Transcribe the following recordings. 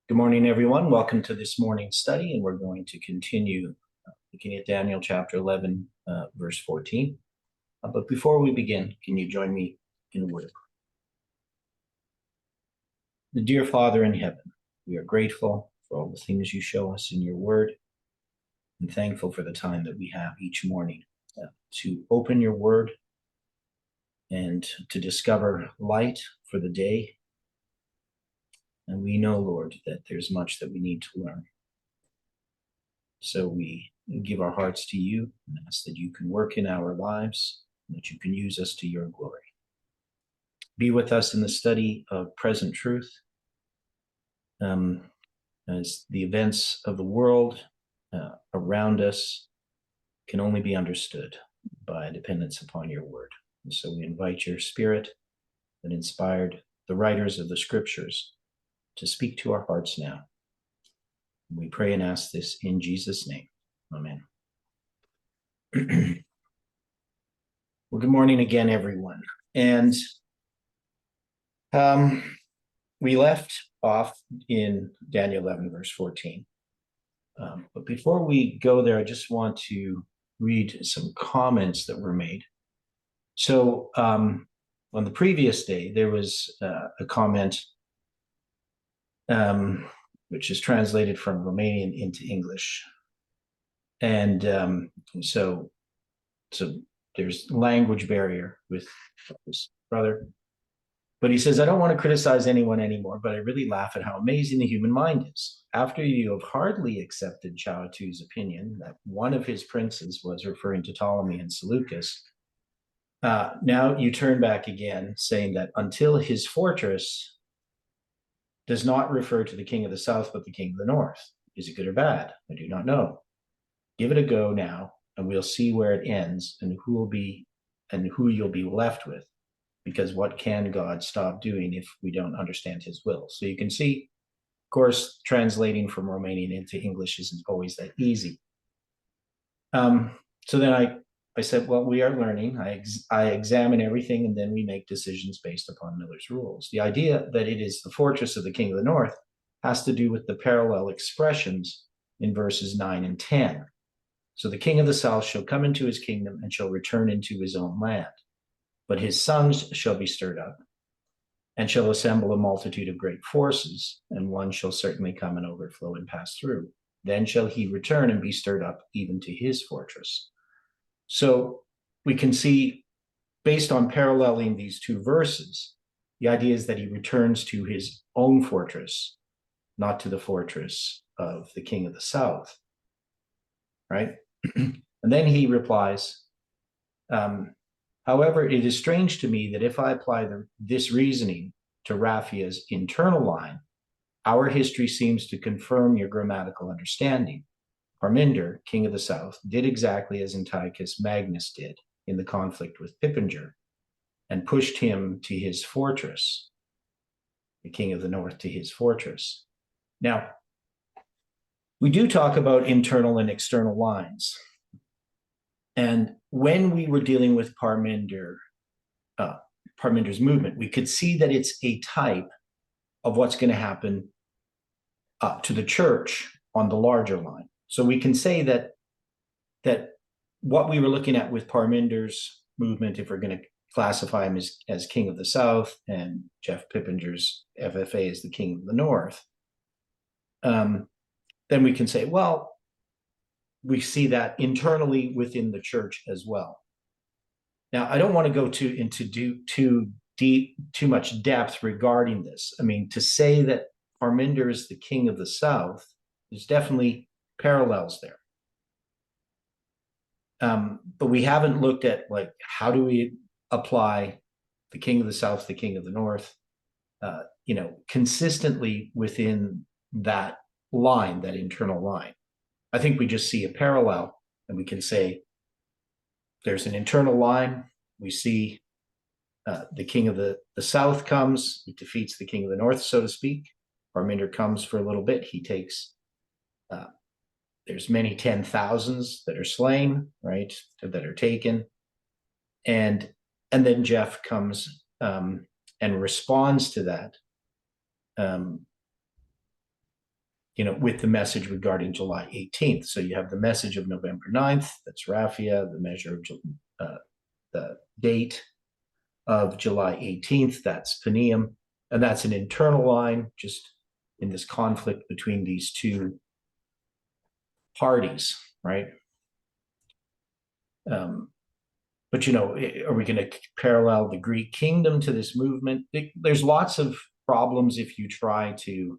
Good morning, everyone. Welcome to this morning's study, and we're going to continue looking at Daniel chapter 11, verse 14. But before we begin, can you join me in a word of prayer? The dear Father in heaven, we are grateful for all the things you show us in your word, and thankful for the time that we have each morning to open your word and to discover light for the day. And we know, Lord, that there's much that we need to learn. So we give our hearts to you and ask that you can work in our lives, and that you can use us to your glory. Be with us in the study of present truth, as the events of the world around us can only be understood by dependence upon your word. And so we invite your spirit that inspired the writers of the scriptures to speak to our hearts now. We pray and ask this in Jesus' name. Amen. Well, good morning again, everyone. And we left off in Daniel 11, verse 14. But before we go there, I just want to read some comments that were made. So on the previous day, there was a comment which is translated from Romanian into English. And so there's language barrier with this brother. But he says, I don't want to criticize anyone anymore, but I really laugh at how amazing the human mind is. After you have hardly accepted Chao Tu's opinion that one of his princes was referring to Ptolemy and Seleucus, now you turn back again, saying that until his fortress does not refer to the king of the south, but the king of the north. Is it good or bad? I do not know. Give it a go now, and we'll see where it ends and who you'll be left with. Because what can God stop doing if we don't understand his will? So you can see, of course, translating from Romanian into English isn't always that easy. So then I said, well, we are learning. I examine everything, and then we make decisions based upon Miller's rules. The idea that it is the fortress of the king of the north has to do with the parallel expressions in verses 9 and 10. So the king of the south shall come into his kingdom and shall return into his own land. But his sons shall be stirred up, and shall assemble a multitude of great forces, and one shall certainly come and overflow and pass through. Then shall he return and be stirred up even to his fortress. So we can see, based on paralleling these two verses, the idea is that he returns to his own fortress, not to the fortress of the king of the south, right? And then he replies, however, it is strange to me that if I apply this reasoning to Raphael's internal line, our history seems to confirm your grammatical understanding. Parminder, king of the south, did exactly as Antiochus Magnus did in the conflict with Pippinger, and pushed him to his fortress, the king of the north to his fortress. Now, we do talk about internal and external lines. And when we were dealing with Parminder's movement, we could see that it's a type of what's going to happen to the church on the larger line. So we can say that what we were looking at with Parminder's movement, if we're going to classify him as king of the south and Jeff Pippinger's FFA as the king of the north, then we can say, well, we see that internally within the church as well. Now, I don't want to go into too much depth regarding this. I mean, to say that Parminder is the king of the south, there's definitely parallels there. But we haven't looked at, like, how do we apply the king of the south, the king of the north, consistently within that line, that internal line. I think we just see a parallel, and we can say there's an internal line. We see the king of the south comes, he defeats the king of the north, so to speak. Parminder comes for a little bit. He takes, there's many 10,000s that are slain, right, that are taken. And then Jeff comes and responds to that with the message regarding July 18th. So you have the message of November 9th, that's Raphia, the measure of the date of July 18th, that's Panium, and that's an internal line, just in this conflict between these two parties, right? But are we going to parallel the Greek kingdom to this movement? There's lots of problems if you try to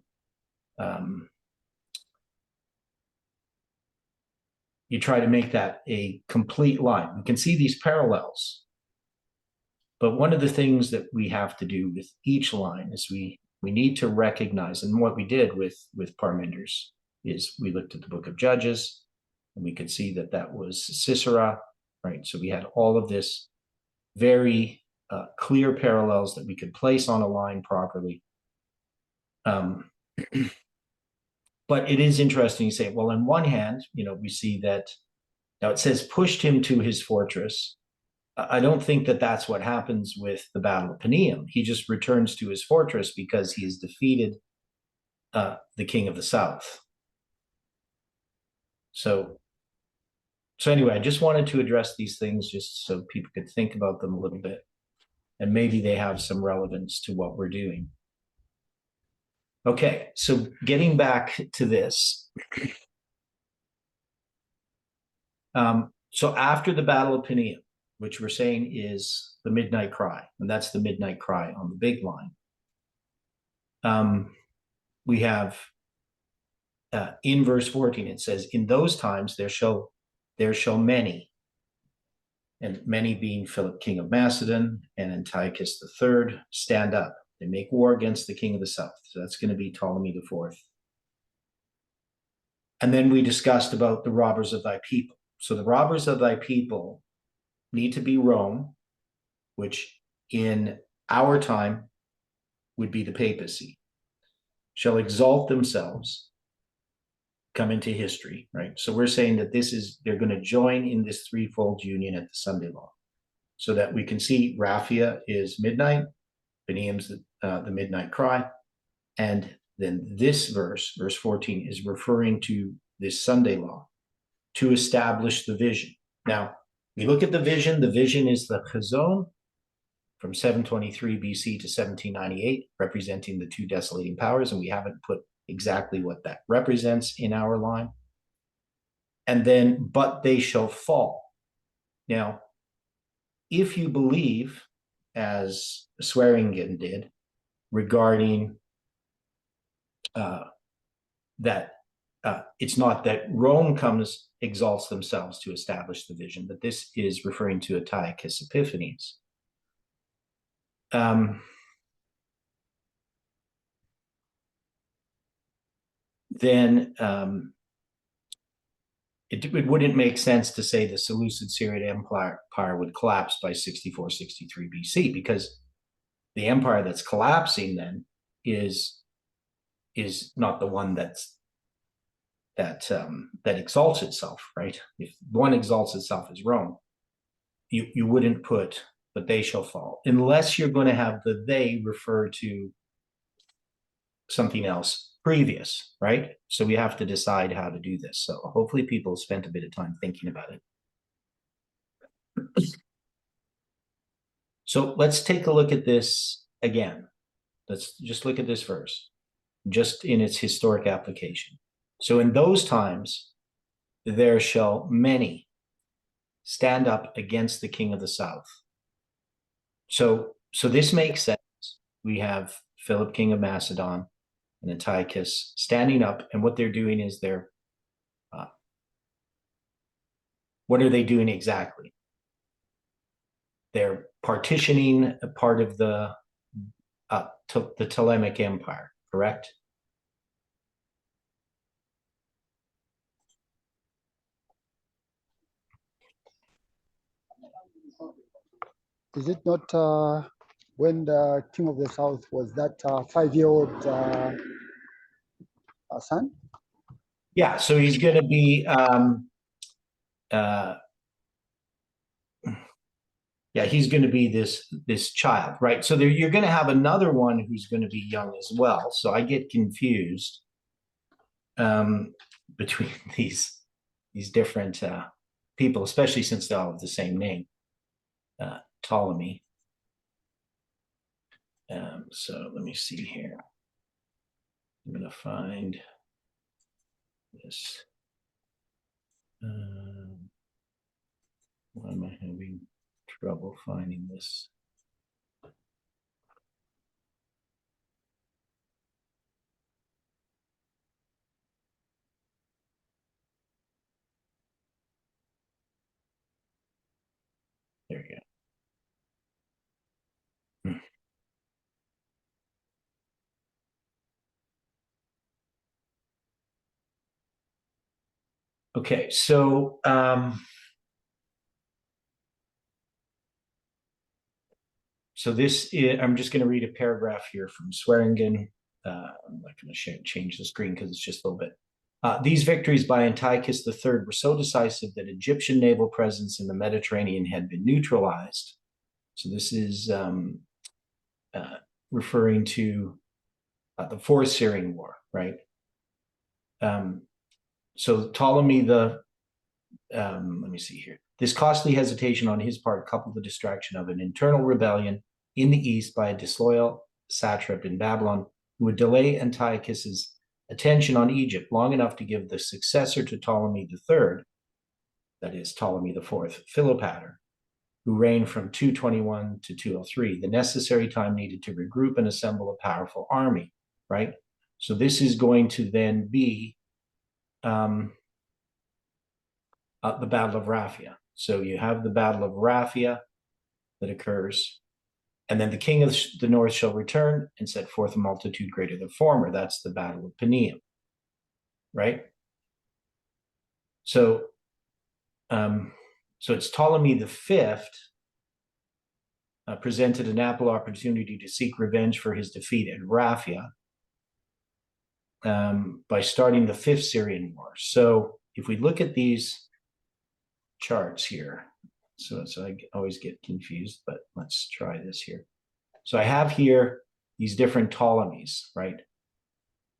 make that a complete line. We can see these parallels, but one of the things that we have to do with each line is we need to recognize, and what we did with Parmenides is we looked at the book of Judges, and we could see that that was Sisera, right? So we had all of this very clear parallels that we could place on a line properly. But it is interesting to say, well, on one hand, we see that now it says pushed him to his fortress. I don't think that that's what happens with the Battle of Panium. He just returns to his fortress because he has defeated the king of the south. So anyway, I just wanted to address these things just so people could think about them a little bit, and maybe they have some relevance to what we're doing. Okay, so getting back to this. So after the Battle of Panium, which we're saying is the midnight cry, and that's the midnight cry on the big line, we have in verse 14, it says, in those times there shall many, and many being Philip, king of Macedon, and Antiochus III, stand up. They make war against the king of the south. So that's going to be Ptolemy IV. And then we discussed about the robbers of thy people. So the robbers of thy people need to be Rome, which in our time would be the papacy, shall exalt themselves, come into history, right? So we're saying that they're going to join in this threefold union at the Sunday law, so that we can see Raphia is midnight, Panium's the midnight cry, and then this verse 14, is referring to this Sunday law to establish the vision. Now, we look at the vision is the Chazon from 723 BC to 1798, representing the two desolating powers, and we haven't put exactly what that represents in our line. And then, but they shall fall. Now, if you believe, as Swearingen did, regarding that it's not that Rome exalts themselves to establish the vision, but this is referring to Antiochus Epiphanes. Then it wouldn't make sense to say the Seleucid Syrian Empire would collapse by 64, 63 BC, because the empire that's collapsing then is not the one that exalts itself, right? If one exalts itself as Rome, you wouldn't put, but they shall fall, unless you're going to have the they refer to something else previous, right? So we have to decide how to do this. So hopefully people spent a bit of time thinking about it. So let's take a look at this again. Let's just look at this verse, just in its historic application. So in those times, there shall many stand up against the king of the south. So this makes sense. We have Philip, king of Macedon, and Antiochus standing up, and what they're doing is what are they doing exactly? They're partitioning a part of the Ptolemaic Empire, correct? Is it not when the king of the south was that 5-year-old son? Yeah, so he's going to be, he's going to be this child, right? So you're going to have another one who's going to be young as well. So I get confused between these different people, especially since they all have the same name, Ptolemy. So let me see here. I'm going to find this. Why am I having trouble finding this? There you go. Okay, so this is, I'm just going to read a paragraph here from Swearingen. I'm not going to change the screen because it's just a little bit. These victories by Antiochus III were so decisive that Egyptian naval presence in the Mediterranean had been neutralized. So this is referring to the Fourth Syrian War, right? So Ptolemy let me see here. This costly hesitation on his part coupled the distraction of an internal rebellion in the east by a disloyal satrap in Babylon who would delay Antiochus's attention on Egypt long enough to give the successor to Ptolemy III, that is Ptolemy IV, Philopator, who reigned from 221 to 203, the necessary time needed to regroup and assemble a powerful army, right? So this is going to then be the Battle of Raphia. So you have the Battle of Raphia that occurs, and then the king of the north shall return and set forth a multitude greater than former. That's the Battle of Panium, right? So, it's Ptolemy V presented an ample opportunity to seek revenge for his defeat at Raphia by starting the Fifth Syrian War. So if we look at these charts here, so I always get confused, but let's try this here. So I have here these different Ptolemies, right?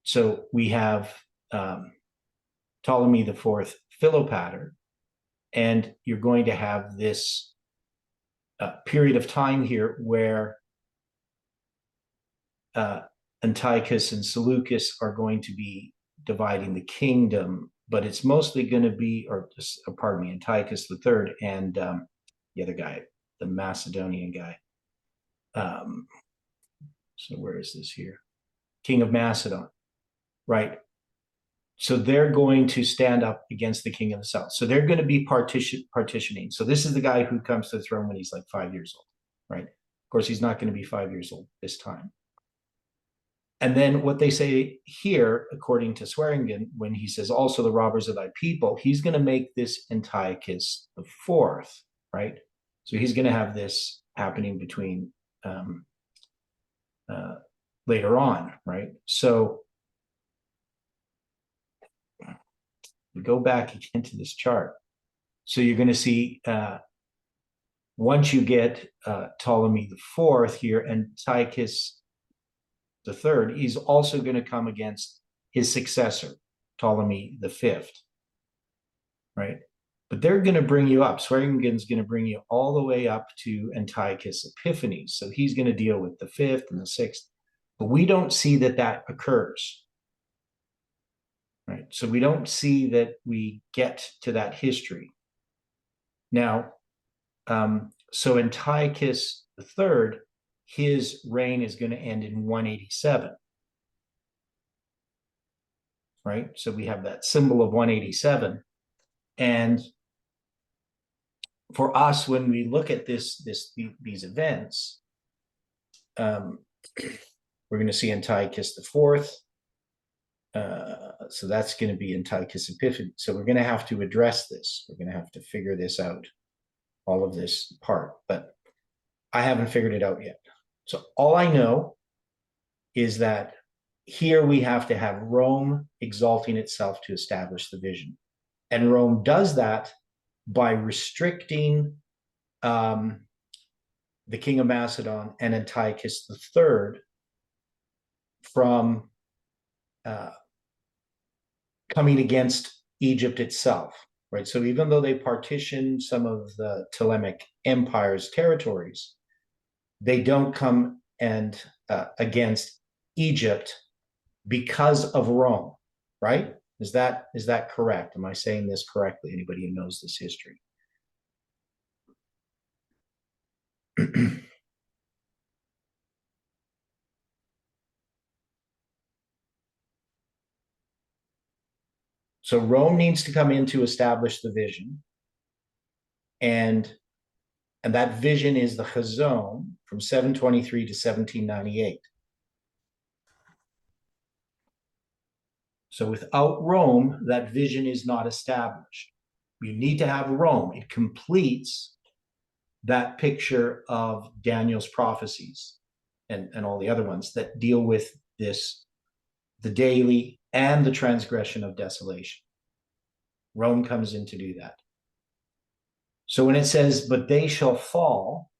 So we have Ptolemy IV Philopator, and you're going to have this period of time here where Antiochus and Seleucus are going to be dividing the kingdom, but it's mostly going to be, pardon me, Antiochus III and the other guy, the Macedonian guy. So where is this here? King of Macedon, right? So they're going to stand up against the king of the south. So they're going to be partitioning. So this is the guy who comes to the throne when he's like 5 years old, right? Of course, he's not going to be 5 years old this time. And then what they say here, according to Swearingen, when he says also the robbers of thy people, he's going to make this Antiochus IV, right? So he's going to have this happening between later on, right? So we go back again to this chart. So you're going to see once you get Ptolemy IV here, Antiochus III, he's also going to come against his successor, Ptolemy V, right? But they're going to bring you up. Swearingen's going to bring you all the way up to Antiochus Epiphanes. So he's going to deal with the fifth and the sixth. But we don't see that occurs, right? So we don't see that we get to that history. Now, so Antiochus III, his reign is going to end in 187, right? So we have that symbol of 187. And for us, when we look at these events, we're going to see Antiochus IV. So that's going to be Antiochus Epiphanes. So we're going to have to address this. We're going to have to figure this out, all of this part. But I haven't figured it out yet. So all I know is that here we have to have Rome exalting itself to establish the vision. And Rome does that by restricting the king of Macedon and Antiochus III from coming against Egypt itself, right? So even though they partitioned some of the Ptolemaic Empire's territories, they don't come and against Egypt because of Rome, right? Is that correct? Am I saying this correctly? Anybody who knows this history? So Rome needs to come in to establish the vision, and that vision is the Chazon from 723 to 1798. So without Rome, that vision is not established. You need to have Rome. It completes that picture of Daniel's prophecies and all the other ones that deal with this, the daily and the transgression of desolation. Rome comes in to do that. So when it says, but they shall fall,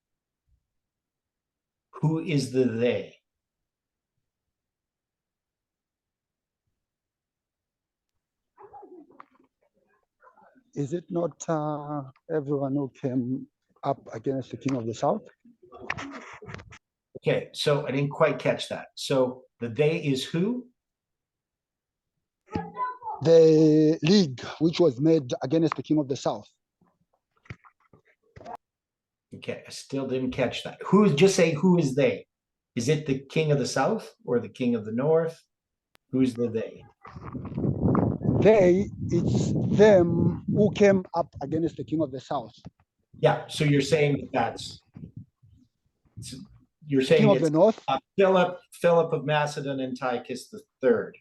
who is the they? Is it not everyone who came up against the king of the south? Okay, so I didn't quite catch that. So the they is who? The league which was made against the king of the south. Okay, I still didn't catch that. Just say who is they? Is it the king of the south or the king of the north? Who's the they? It's them who came up against the king of the south. Yeah, so you're saying you're The king saying of the it's north. Philip of Macedon and Antiochus the third.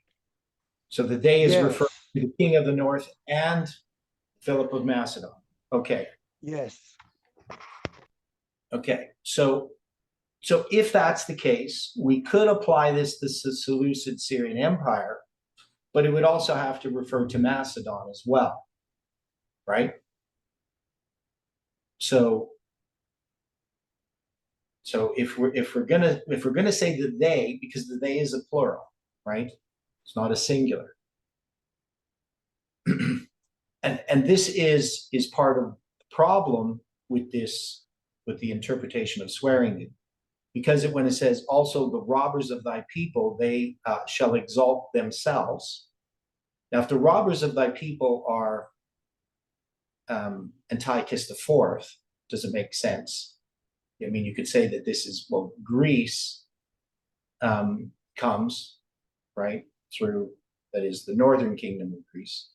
So the they is referring Yes. to the king of the north and Philip of Macedon. Okay. Yes. Okay. So if that's the case, we could apply this to the Seleucid Syrian Empire, but it would also have to refer to Macedon as well, right? So if we're gonna say the they, because the they is a plural, right? It's not a singular. and this is part of the problem with the interpretation of Swearingen, because when it says also the robbers of thy people, they shall exalt themselves. Now, if the robbers of thy people are Antiochus the Fourth, does it make sense? I mean, you could say that this is, well, Greece comes, right, through, that is the northern kingdom of Greece,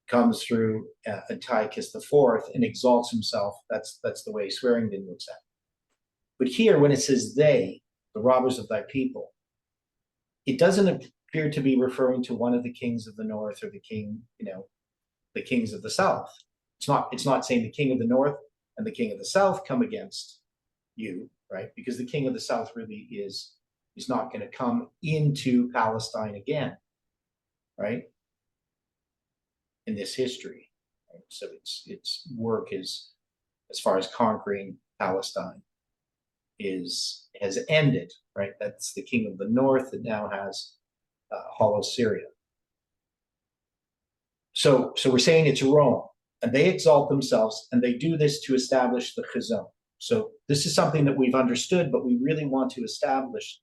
comes through Antiochus the Fourth and exalts himself. That's the way Swearingen looks at it. But here, when it says they, the robbers of thy people, it doesn't appear to be referring to one of the kings of the north or the the kings of the south. It's not saying the king of the north and the king of the south come against you, right? Because the king of the south really is not going to come into Palestine again, right? In this history. Right? So its work is, as far as conquering Palestine, has ended, right? That's the king of the north that now has Hollow Syria. So we're saying it's Rome, and they exalt themselves, and they do this to establish the Chazon. So this is something that we've understood, but we really want to establish.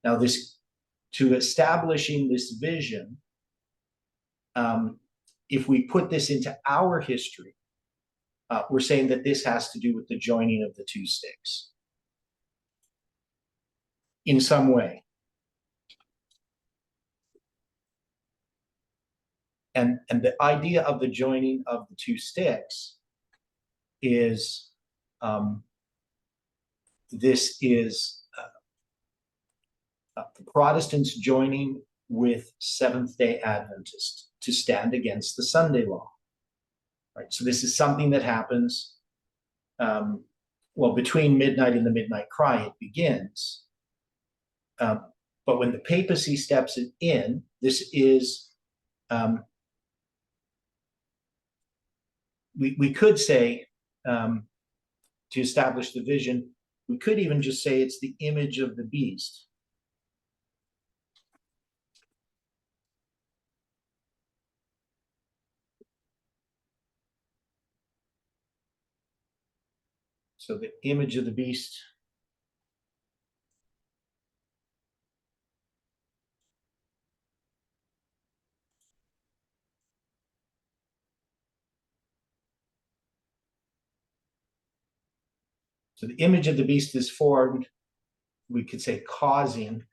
Now, to establishing this vision, if we put this into our history, we're saying that this has to do with the joining of the two sticks in some way. And the idea of the joining of the two sticks is this is the Protestants joining with Seventh-day Adventists to stand against the Sunday law. Right. So this is something that happens, well, between midnight and the midnight cry, it begins. But when the papacy steps in, this is, we could say, to establish the vision, we could even just say it's the image of the beast. So the image of the beast. So the image of the beast is formed, we could say causing.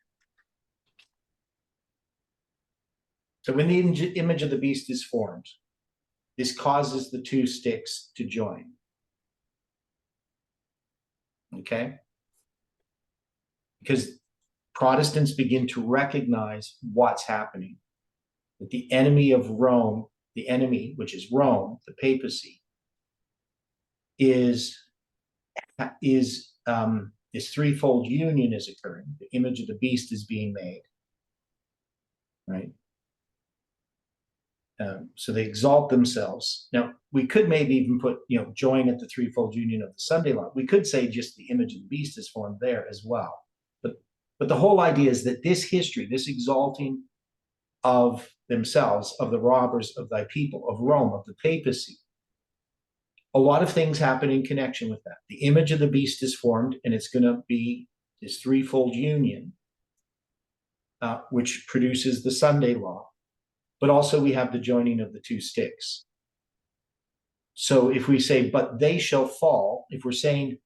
So when the image of the beast is formed, this causes the two sticks to join. Okay? Because Protestants begin to recognize what's happening. That the enemy of Rome, the enemy, which is Rome, the papacy, is this threefold union is occurring. The image of the beast is being made, right? So they exalt themselves. Now, we could maybe even put, join at the threefold union of the Sunday law. We could say just the image of the beast is formed there as well. But the whole idea is that this history, this exalting of themselves, of the robbers of thy people, of Rome, of the papacy, a lot of things happen in connection with that. The image of the beast is formed, and it's going to be this threefold union, which produces the Sunday law. But also we have the joining of the two sticks. So if we say, but they shall fall, if we're saying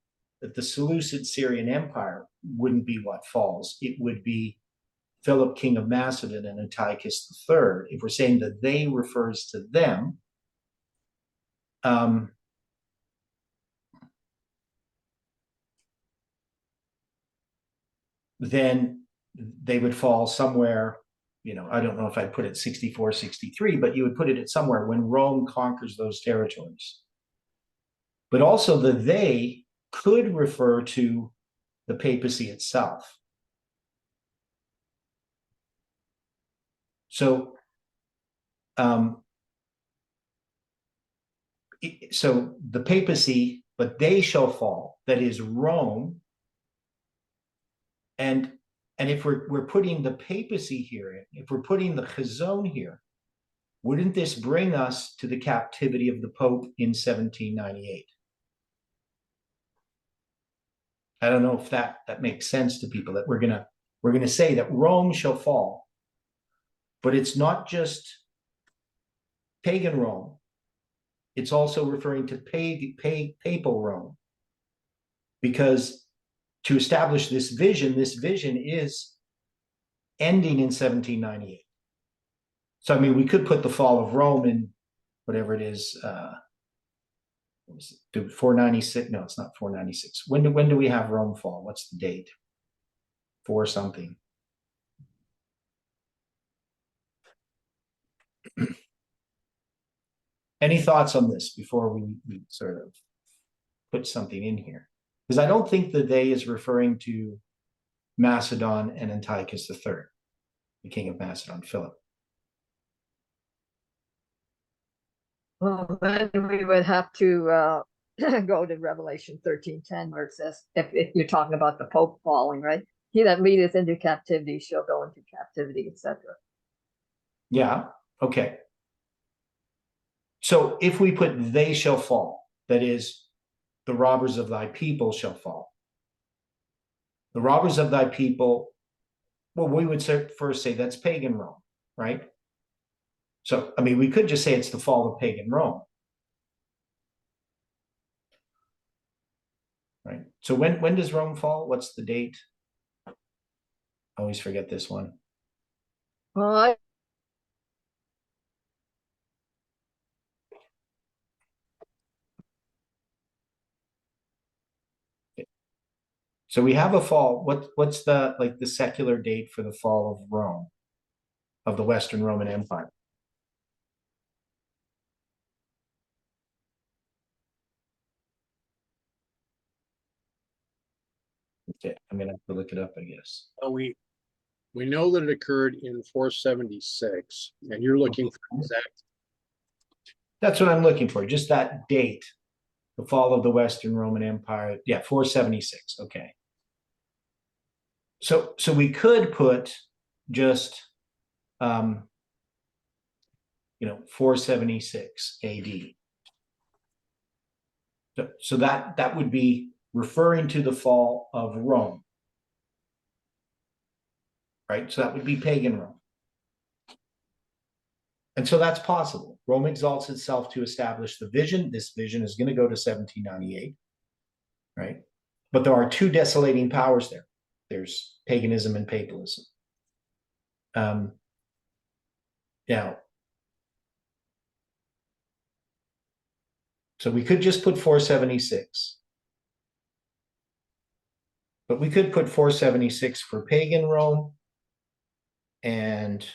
that the Seleucid Syrian Empire wouldn't be what falls, it would be Philip, king of Macedon, and Antiochus III. If we're saying that they refers to them, then they would fall somewhere, I don't know if I'd put it 64, 63, but you would put it at somewhere when Rome conquers those territories. But also the they could refer to the papacy itself. So, so the papacy, but they shall fall, that is Rome. And if we're putting the papacy here, if we're putting the Chazon here, wouldn't this bring us to the captivity of the Pope in 1798? I don't know if that makes sense to people, that we're gonna say that Rome shall fall, but it's not just pagan Rome. It's also referring to papal Rome, because to establish this vision is ending in 1798. So, I mean, we could put the fall of Rome in whatever it is, 496. No, it's not 496. When do we have Rome fall? What's the date? 4 something. Any thoughts on this before we sort of put something in here? Because I don't think the they is referring to Macedon and Antiochus III, the king of Macedon, Philip. Well, then we would have to go to Revelation 13:10, where it says, if you're talking about the Pope falling, right? He that leadeth into captivity shall go into captivity, etc. Yeah, okay. So if we put they shall fall, that is, the robbers of thy people shall fall. The robbers of thy people, well, we would first say that's pagan Rome, right? So, I mean, we could just say it's the fall of pagan Rome. Right. So when does Rome fall? What's the date? I always forget this one. Well, So we have a fall. What's the secular date for the fall of Rome, of the Western Roman Empire? Okay, I'm gonna have to look it up, I guess. We know that it occurred in 476, and you're looking for exact. That's what I'm looking for. Just that date, the fall of the Western Roman Empire. Yeah, 476. Okay. So we could put just 476 AD. So that would be referring to the fall of Rome. Right? So that would be pagan Rome. And so that's possible. Rome exalts itself to establish the vision. This vision is going to go to 1798, right? But there are two desolating powers there. There's paganism and papalism. Now, so we could just put 476. But we could put 476 for pagan Rome and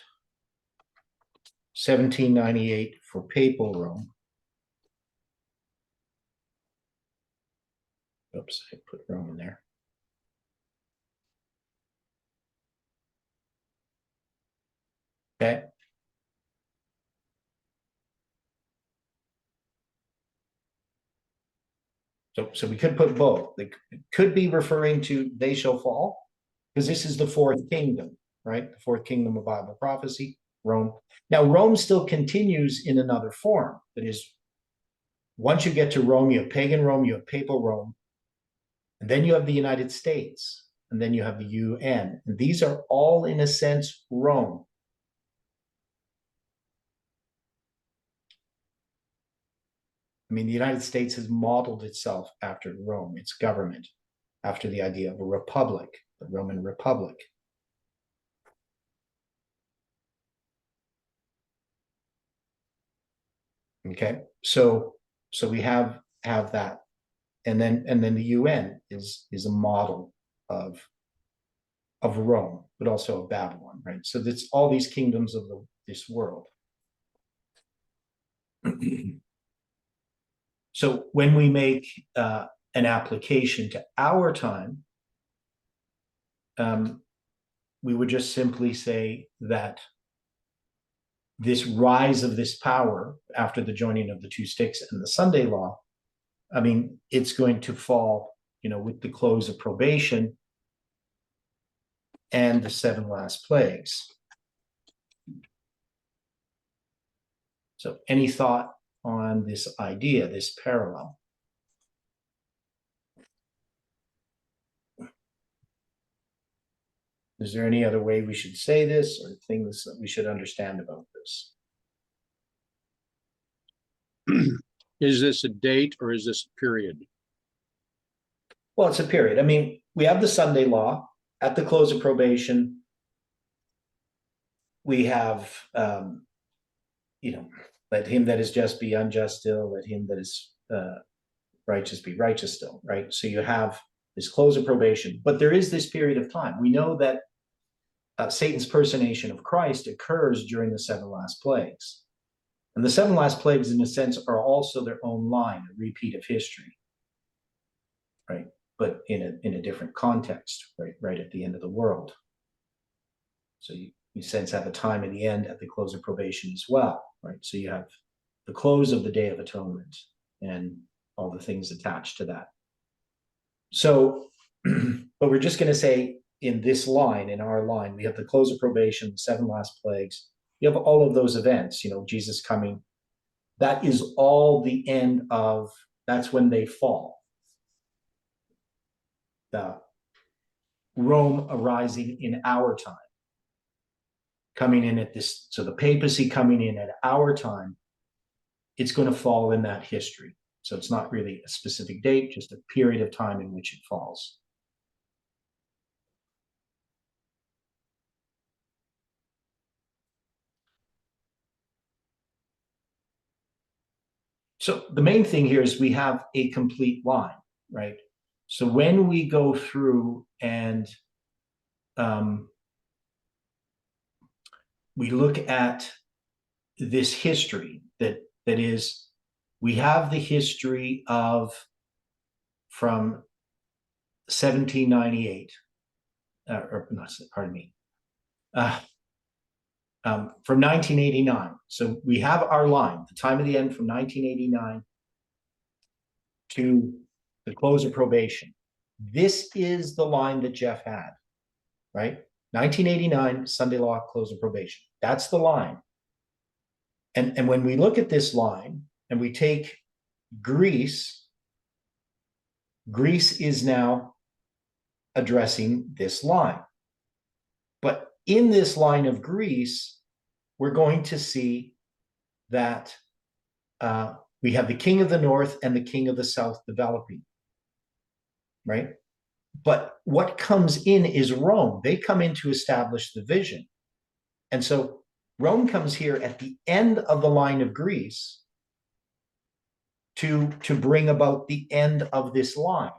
1798 for papal Rome. Oops, I put Rome in there. Okay. So we could put both. They could be referring to they shall fall, because this is the fourth kingdom, right? The fourth kingdom of Bible prophecy, Rome. Now, Rome still continues in another form. That is, once you get to Rome, you have pagan Rome, you have papal Rome, and then you have the United States, and then you have the UN. And these are all, in a sense, Rome. I mean, the United States has modeled itself after Rome, its government, after the idea of a republic, the Roman Republic. Okay, so we have that, and then the UN is a model of Rome, but also of Babylon, right? So that's all these kingdoms of this world. So when we make an application to our time, we would just simply say that this rise of this power after the joining of the two sticks and the Sunday law, I mean, it's going to fall, with the close of probation and the 7 last plagues. So any thought on this idea, this parallel? Is there any other way we should say this, or things that we should understand about this? Is this a date or is this a period? Well, it's a period. I mean, we have the Sunday law. At the close of probation, we have, let him that is just be unjust still, let him that is righteous be righteous still, right? So you have this close of probation, but there is this period of time. We know that Satan's personation of Christ occurs during the 7 last plagues. And the 7 last plagues, in a sense, are also their own line, a repeat of history, right? But in a different context, right at the end of the world. So you sense have a time in the end at the close of probation as well, right? So you have the close of the Day of Atonement and all the things attached to that. So, but we're just going to say in this line, in our line, we have the close of probation, the 7 last plagues. You have all of those events, Jesus coming. That is all the end of, that's when they fall. The Rome arising in our time, coming in at this, so the papacy coming in at our time, it's going to fall in that history. So it's not really a specific date, just a period of time in which it falls. So the main thing here is we have a complete line, right? So when we go through and we look at this history, that is, we have the history of from 1798, or not, pardon me, from 1989. So we have our line, the time of the end from 1989 to the close of probation. This is the line that Jeff had, right? 1989, Sunday law, close of probation. That's the line. And when we look at this line and we take Greece, Greece is now addressing this line. But in this line of Greece, we're going to see that we have the king of the north and the king of the south developing, right? But what comes in is Rome. They come in to establish the vision. And so Rome comes here at the end of the line of Greece to bring about the end of this line,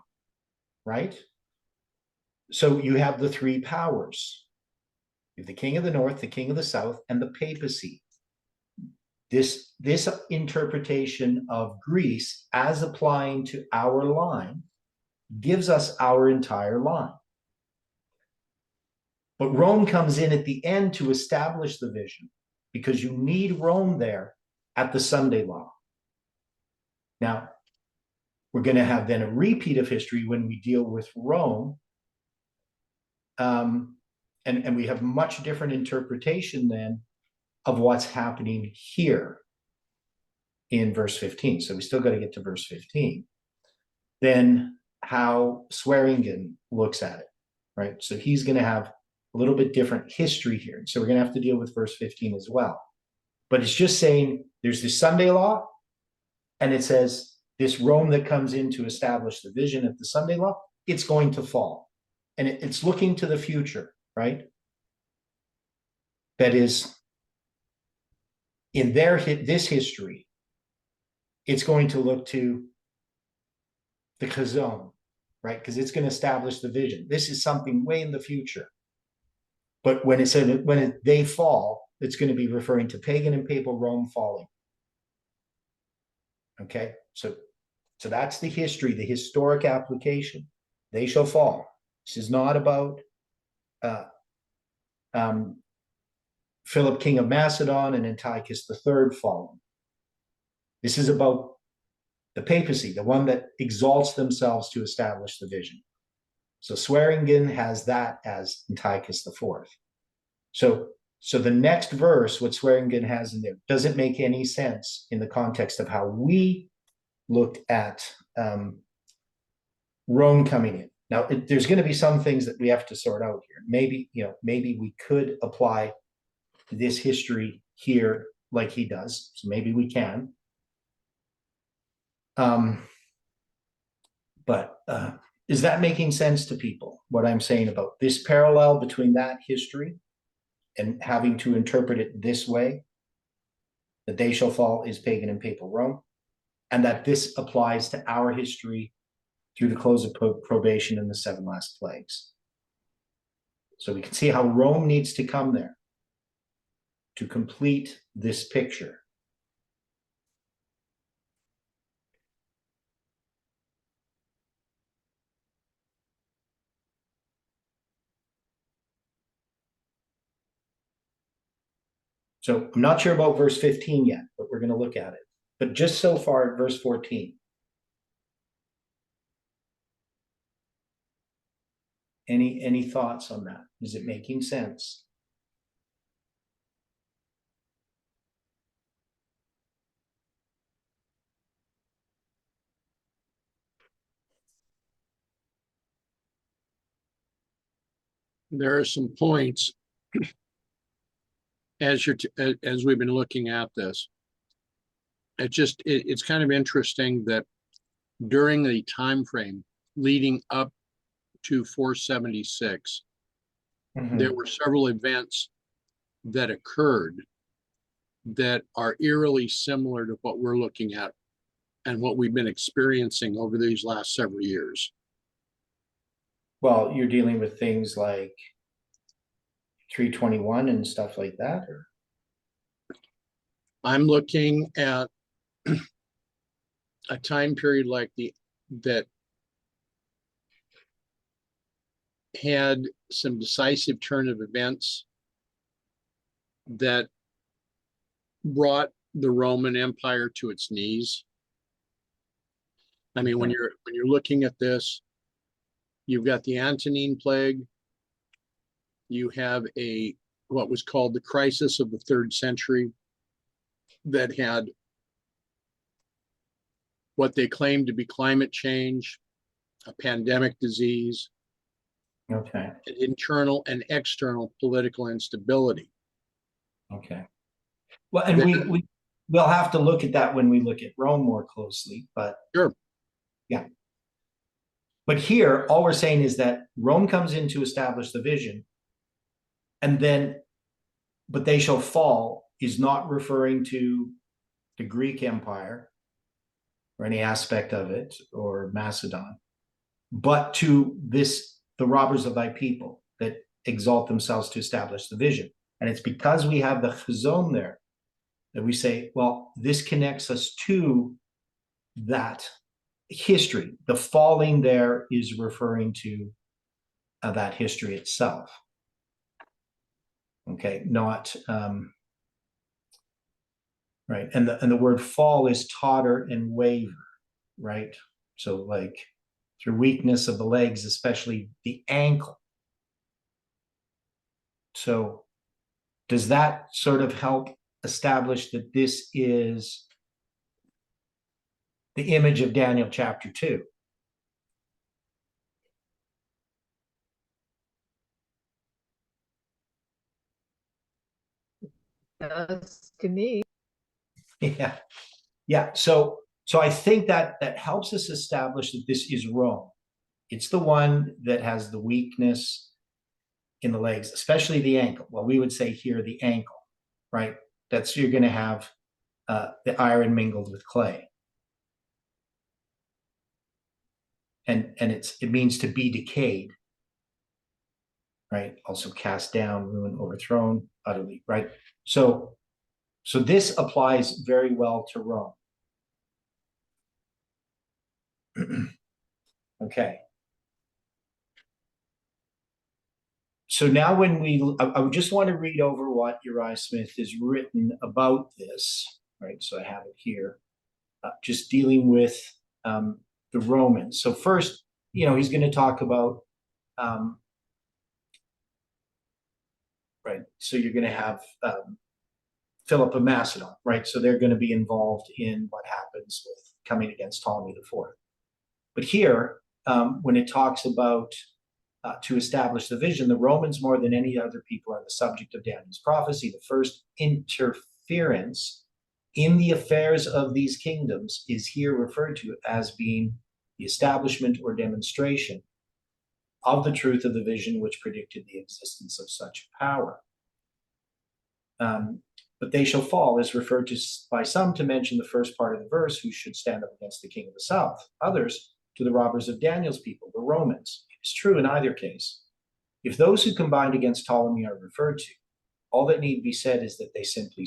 right? So you have the three powers. You have the king of the north, the king of the south, and the papacy. This interpretation of Greece as applying to our line gives us our entire line. But Rome comes in at the end to establish the vision because you need Rome there at the Sunday law. Now, we're going to have then a repeat of history when we deal with Rome. And we have much different interpretation then of what's happening here in verse 15. So we still got to get to verse 15. Then how Swearingen looks at it, right? So he's going to have a little bit different history here. So we're going to have to deal with verse 15 as well. But it's just saying there's this Sunday law, and it says this Rome that comes in to establish the vision of the Sunday law, it's going to fall. And it's looking to the future, right? That is, in this history, it's going to look to the Chazon, right? Because it's going to establish the vision. This is something way in the future. But when they fall, it's going to be referring to pagan and papal Rome falling. Okay, so that's the history, the historic application. They shall fall. This is not about Philip, king of Macedon, and Antiochus III falling. This is about the papacy, the one that exalts themselves to establish the vision. So Swearingen has that as Antiochus IV. So the next verse, what Swearingen has in there, doesn't make any sense in the context of how we looked at Rome coming in. Now, there's going to be some things that we have to sort out here. Maybe we could apply this history here like he does. So maybe we can. But is that making sense to people, what I'm saying about this parallel between that history and having to interpret it this way? That they shall fall is pagan and papal Rome, and that this applies to our history through the close of probation and the 7 last plagues. So we can see how Rome needs to come there to complete this picture. So I'm not sure about verse 15 yet, but we're going to look at it. But just so far at verse 14. Any thoughts on that? Is it making sense? There are some points as we've been looking at this. It's kind of interesting that during the time frame leading up to 476, there were several events that occurred that are eerily similar to what we're looking at and what we've been experiencing over these last several years. Well, you're dealing with things like 321 and stuff like that, or? I'm looking at a time period like that had some decisive turn of events that brought the Roman Empire to its knees. I mean, when you're looking at this, you've got the Antonine Plague. You have what was called the crisis of the 3rd century that had what they claimed to be climate change a pandemic disease, Okay, and internal and external political instability. okay. Well, and we'll have to look at that when we look at Rome more closely, but Sure. yeah. But here, all we're saying is that Rome comes in to establish the vision, and then, but they shall fall is not referring to the Greek Empire or any aspect of it, or Macedon, but to the robbers of thy people that exalt themselves to establish the vision. And it's because we have the chazon there that we say, well, this connects us to that history. The falling there is referring to that history itself. Okay, not right. And the word fall is totter and waver, right? So like through weakness of the legs, especially the ankle. So does that sort of help establish that this is the image of Daniel chapter 2? Does to me. Yeah. Yeah. So I think that helps us establish that this is Rome. It's the one that has the weakness in the legs, especially the ankle. Well, we would say here the ankle, right? That's, you're going to have the iron mingled with clay. And it means to be decayed, right? Also cast down, ruined, overthrown, utterly, right? So this applies very well to Rome. Okay. So now when I would just want to read over what Uriah Smith has written about this, right? So I have it here, just dealing with the Romans. So first, he's going to talk about, right? So you're going to have Philip of Macedon, right? So they're going to be involved in what happens with coming against Ptolemy IV. But here, when it talks about to establish the vision, the Romans, more than any other people, are the subject of Daniel's prophecy. The first interference in the affairs of these kingdoms is here referred to as being the establishment or demonstration of the truth of the vision which predicted the existence of such power. But they shall fall is referred to by some to mention the first part of the verse, who should stand up against the king of the south. Others to the robbers of Daniel's people, the Romans. It is true in either case. If those who combined against Ptolemy are referred to, all that need be said is that they simply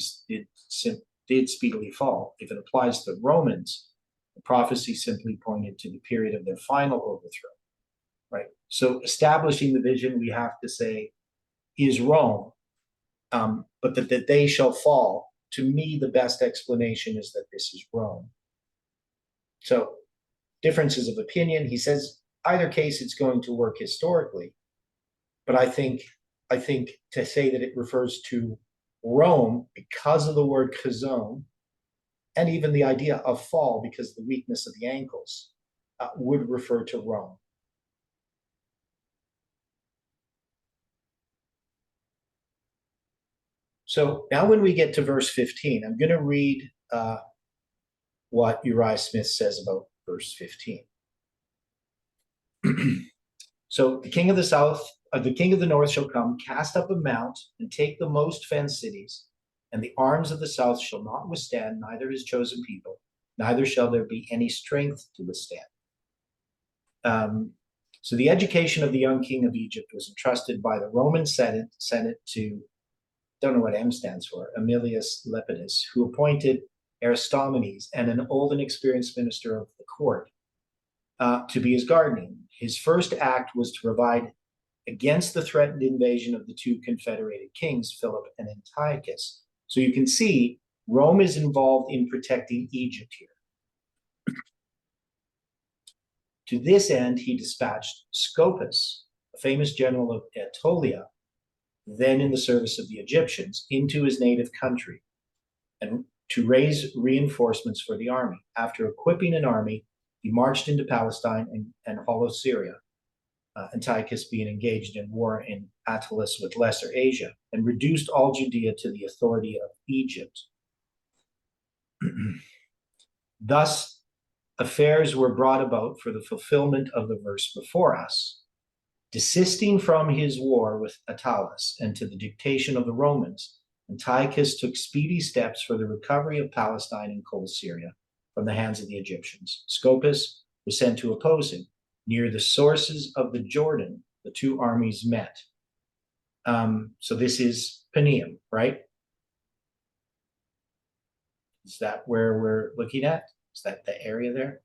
did speedily fall. If it applies to the Romans, the prophecy simply pointed to the period of their final overthrow, right? So establishing the vision, we have to say, is Rome, but that they shall fall. To me, the best explanation is that this is Rome. So differences of opinion. He says either case it's going to work historically, but I think to say that it refers to Rome because of the word chazon, and even the idea of fall because of the weakness of the ankles, would refer to Rome. So now when we get to verse 15, I'm going to read what Uriah Smith says about verse 15. So the king of the south, the king of the north shall come, cast up a mount, and take the most fenced cities, and the arms of the south shall not withstand, neither his chosen people, neither shall there be any strength to withstand. So the education of the young king of Egypt was entrusted by the Roman Senate to, don't know what M stands for, Aemilius Lepidus, who appointed Aristomenes and an old and experienced minister of the court to be his guardian. His first act was to provide against the threatened invasion of the two confederated kings, Philip and Antiochus. So you can see Rome is involved in protecting Egypt here. To this end, he dispatched Scopas, a famous general of Aetolia, then in the service of the Egyptians, into his native country, and to raise reinforcements for the army. After equipping an army, He marched into Palestine and Hollow Syria, Antiochus being engaged in war in Attalus with Lesser Asia, and reduced all Judea to the authority of Egypt. Thus, affairs were brought about for the fulfillment of the verse before us. Desisting from his war with Attalus and to the dictation of the Romans, Antiochus took speedy steps for the recovery of Palestine and Cold Syria from the hands of the Egyptians. Scopas was sent to oppose him. Near the sources of the Jordan, the two armies met. So this is Panium, right? Is that where we're looking at? Is that the area there?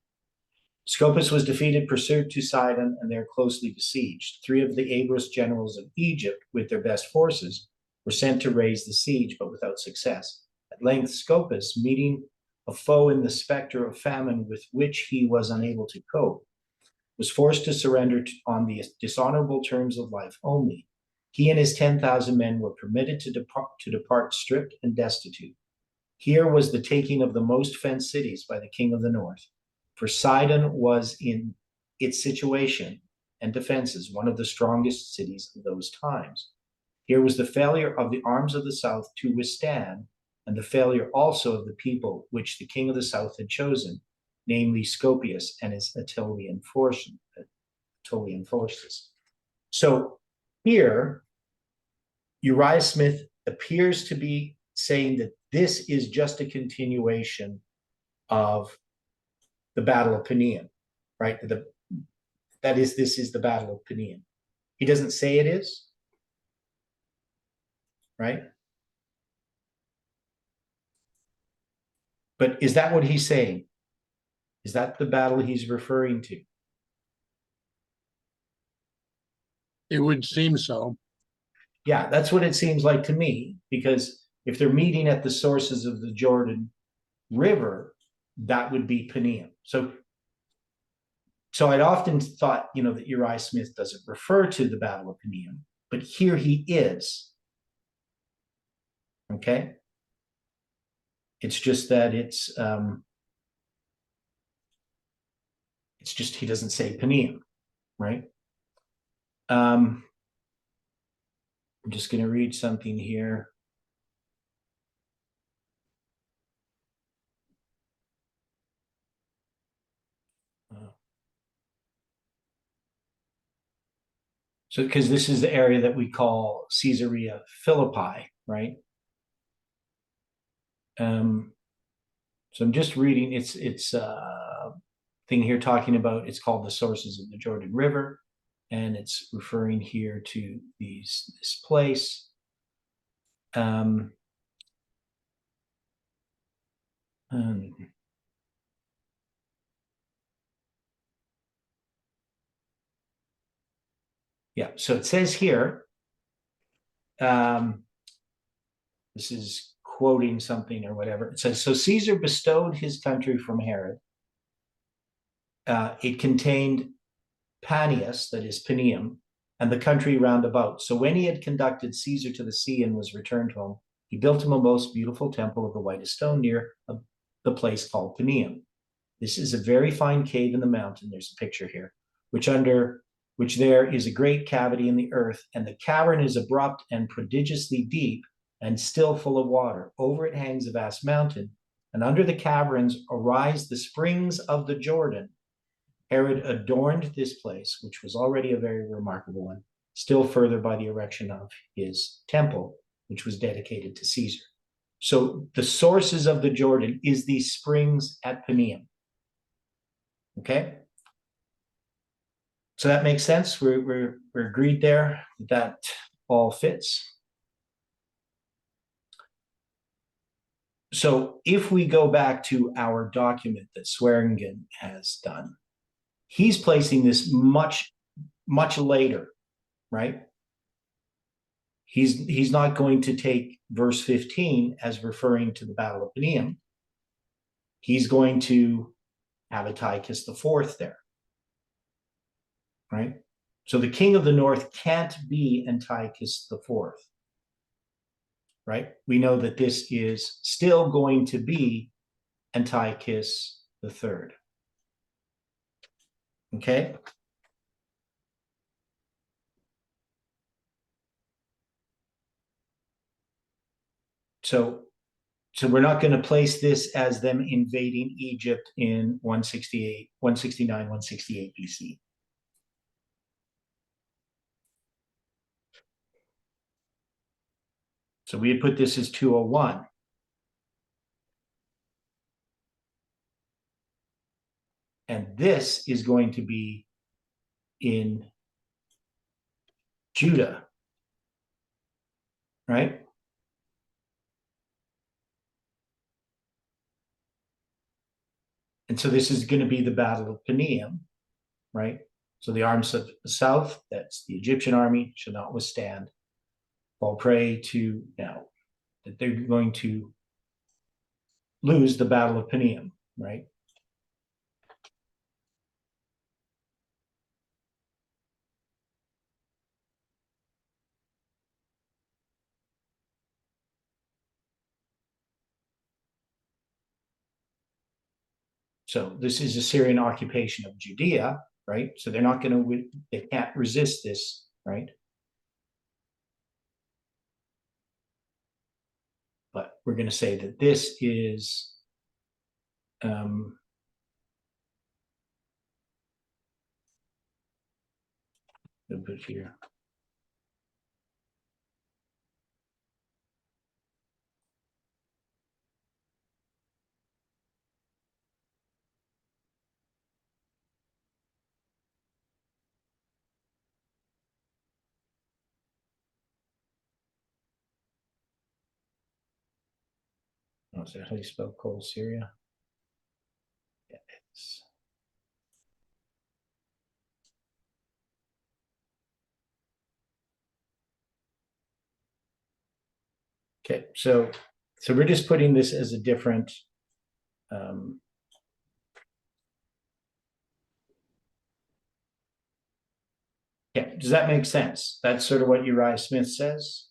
Scopas was defeated, pursued to Sidon, and they're closely besieged. 3 of the ablest generals of Egypt, with their best forces, were sent to raise the siege, but without success. At length, Scopas, meeting a foe in the specter of famine with which he was unable to cope, was forced to surrender on the dishonorable terms of life only. He and his 10,000 men were permitted to depart stripped and destitute. Here was the taking of the most fenced cities by the king of the north. For Sidon was in its situation and defenses one of the strongest cities of those times. Here was the failure of the arms of the south to withstand, and the failure also of the people which the king of the south had chosen, namely Scopas and his Attilian forces. So here, Uriah Smith appears to be saying that this is just a continuation of the Battle of Panium, right? This is the Battle of Panium. He doesn't say it is, right? But is that what he's saying? Is that the battle he's referring to? It would seem so. Yeah, that's what it seems like to me, because if they're meeting at the sources of the Jordan River, that would be Panium. So I'd often thought, that Uriah Smith doesn't refer to the Battle of Panium, but here he is. Okay? It's just that it's just he doesn't say Panium, right? I'm just going to read something here. So, because this is the area that we call Caesarea Philippi, right? So I'm just reading. It's thing here talking about. It's called the sources of the Jordan River, and it's referring here to this place. Yeah, so it says here, this is quoting something or whatever. It says, so Caesar bestowed his country from Herod. It contained Panius, that is Panium, and the country round about. So when he had conducted Caesar to the sea and was returned home, he built him a most beautiful temple of the whitest stone near the place called Panium. This is a very fine cave in the mountain. There's a picture here, which there is a great cavity in the earth, and the cavern is abrupt and prodigiously deep and still full of water. Over it hangs a vast mountain, and under the caverns arise the springs of the Jordan. Herod adorned this place, which was already a very remarkable one, still further by the erection of his temple, which was dedicated to Caesar. So the sources of the Jordan is these springs at Panium. Okay? So that makes sense. We're agreed there. That all fits. So if we go back to our document that Swearingen has done, he's placing this much, much later, right? He's not going to take verse 15 as referring to the Battle of Panium. He's going to have Antiochus IV there, right? So the king of the north can't be Antiochus IV, right? We know that this is still going to be Antiochus III. Okay. So we're not going to place this as them invading Egypt in 168, 169, 168 BC. So we had put this as 201. And this is going to be in Judah, right? And so this is going to be the Battle of Panium, right? So the arms of the south, that's the Egyptian army, shall not withstand. Fall prey to now that they're going to lose the Battle of Panium, right? So this is Assyrian occupation of Judea, right? So they're not going to, they can't resist this, right? But we're going to say that this is a bit here. Oh, is that how you spell coal, Syria? Yeah, it's okay. So we're just putting this as a different yeah, does that make sense? That's sort of what Uriah Smith says.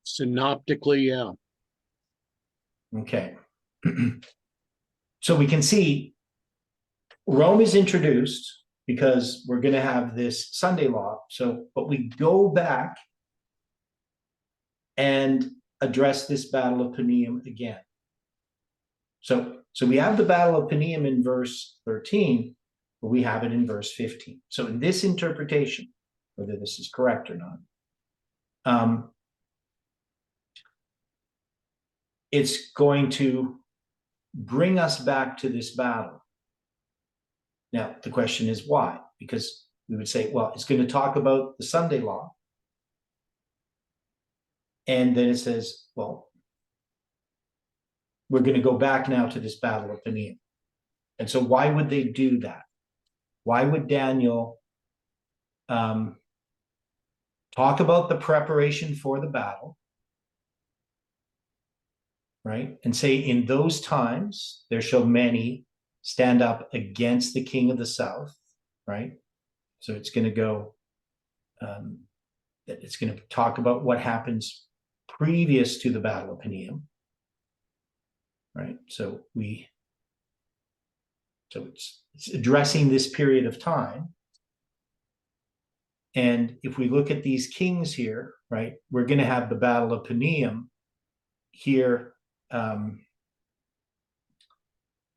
Synoptically, yeah. Okay. So we can see Rome is introduced because we're going to have this Sunday law. So, but we go back and address this Battle of Panium again. So we have the Battle of Panium in verse 13, but we have it in verse 15. So in this interpretation, whether this is correct or not, it's going to bring us back to this battle. Now, the question is why? Because we would say, well, it's going to talk about the Sunday law. And then it says, well, we're going to go back now to this Battle of Panium. And so why would they do that? Why would Daniel talk about the preparation for the battle, right? And say, in those times, there shall many stand up against the king of the south, right? So it's going to go, it's going to talk about what happens previous to the Battle of Panium, right? So it's addressing this period of time. And if we look at these kings here, right, we're going to have the Battle of Panium here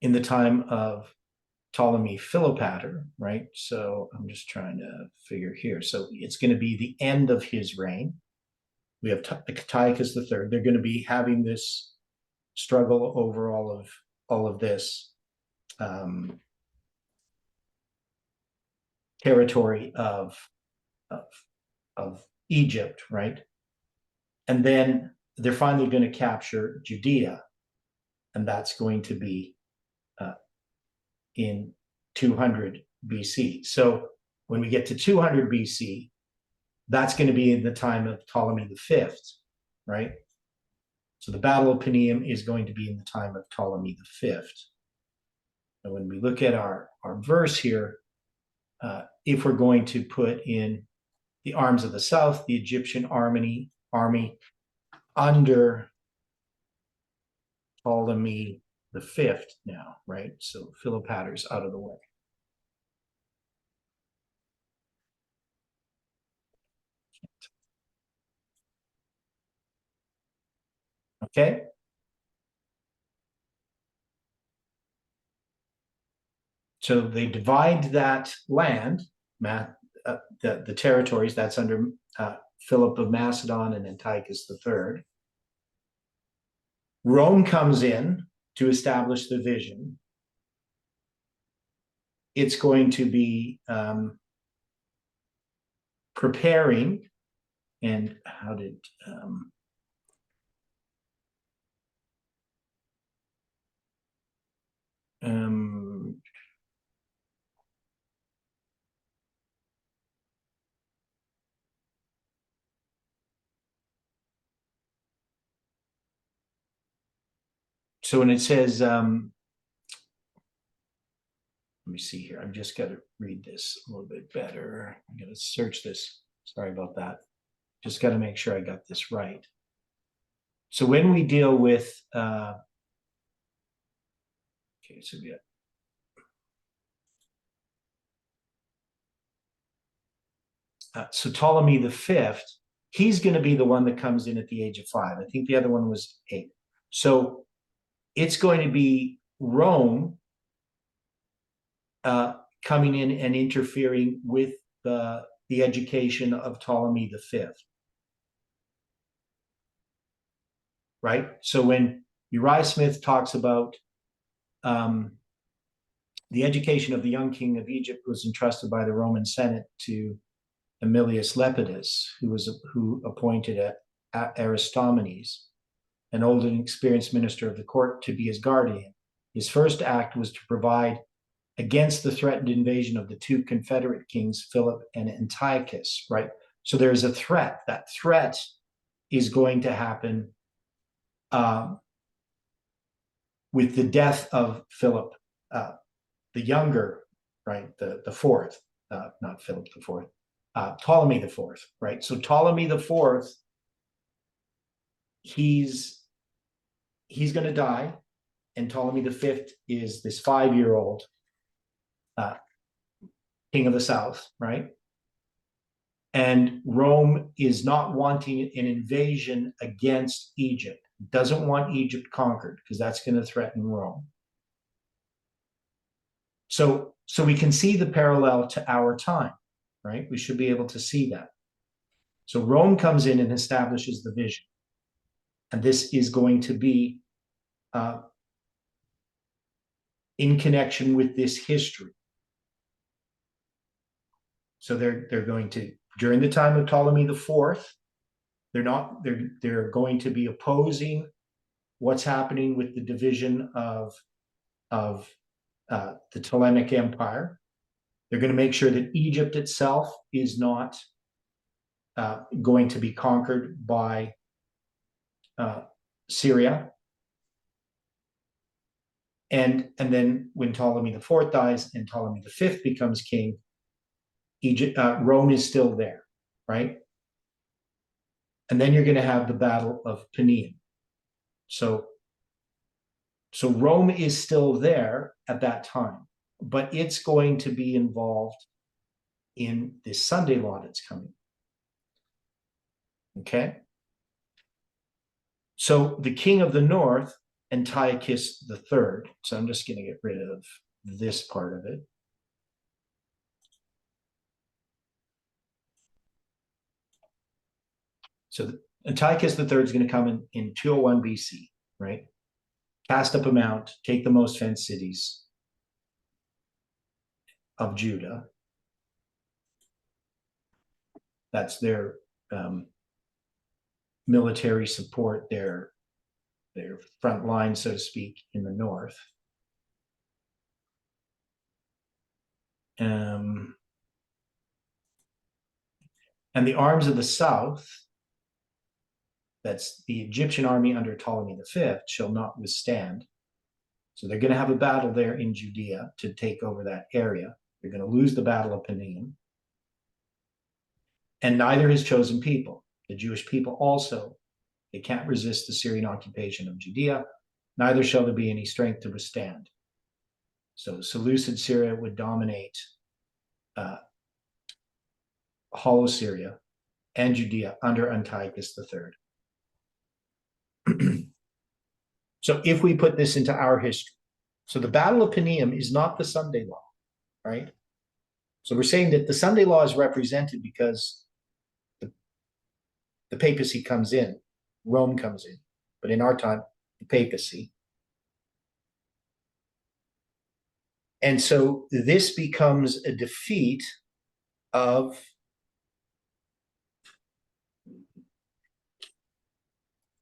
in the time of Ptolemy Philopator, right? So I'm just trying to figure here. So it's going to be the end of his reign. We have Antiochus III. They're going to be having this struggle over all of this territory of Egypt, right? And then they're finally going to capture Judea, and that's going to be in 200 BC. So when we get to 200 BC, that's going to be in the time of Ptolemy V, right? So the Battle of Panium is going to be in the time of Ptolemy V. And when we look at our verse here, if we're going to put in the arms of the south, the Egyptian army under Ptolemy the fifth now, right? So Philopater's out of the way. Okay. So they divide that land, the territories that's under Philip of Macedon and Antiochus III. Rome comes in to establish the vision. It's going to be preparing, and how did so when it says let me see here. I've just got to read this a little bit better. I'm going to search this. Sorry about that. Just got to make sure I got this right. So when we deal with, okay, so we got, so Ptolemy the fifth, he's going to be the one that comes in at the age of 5. I think the other one was 8. So it's going to be Rome coming in and interfering with the education of Ptolemy the fifth. Right? So when Uriah Smith talks about the education of the young king of Egypt was entrusted by the Roman Senate to Aemilius Lepidus, who appointed Aristomenes, an old and experienced minister of the court, to be his guardian. His first act was to provide against the threatened invasion of the 2 Confederate kings, Philip and Antiochus, right? So there's a threat. That threat is going to happen with the death of Philip the younger, right? The fourth, not Philip the fourth, Ptolemy the fourth, right? So Ptolemy the fourth, he's going to die, and Ptolemy the fifth is this 5-year-old king of the south, right? And Rome is not wanting an invasion against Egypt. Doesn't want Egypt conquered because that's going to threaten Rome. So we can see the parallel to our time, right? We should be able to see that. So Rome comes in and establishes the vision. And this is going to be in connection with this history. So they're going to, during the time of Ptolemy the fourth, they're going to be opposing what's happening with the division of the Ptolemaic Empire. They're going to make sure that Egypt itself is not going to be conquered by Syria. And then when Ptolemy the fourth dies and Ptolemy the fifth becomes king, Rome is still there, right? And then you're going to have the Battle of Panium. So Rome is still there at that time, but it's going to be involved in this Sunday law that's coming. Okay? So the king of the north, Antiochus III, so I'm just going to get rid of this part of it. So Antiochus III is going to come in 201 BC, right? Cast up a mount, take the most fenced cities of Judah. That's their military support, their front line, so to speak, in the north. And the arms of the south, that's the Egyptian army under Ptolemy V, shall not withstand. So they're going to have a battle there in Judea to take over that area. They're going to lose the Battle of Panium. and neither his chosen people. The Jewish people also, they can't resist the Syrian occupation of Judea, neither shall there be any strength to withstand. So Seleucid Syria would dominate Hollow Syria and Judea under Antiochus III. So if we put this into our history, so the Battle of Panium is not the Sunday Law, right? So we're saying that the Sunday Law is represented because the papacy comes in, Rome comes in, but in our time, the papacy. And so this becomes a defeat of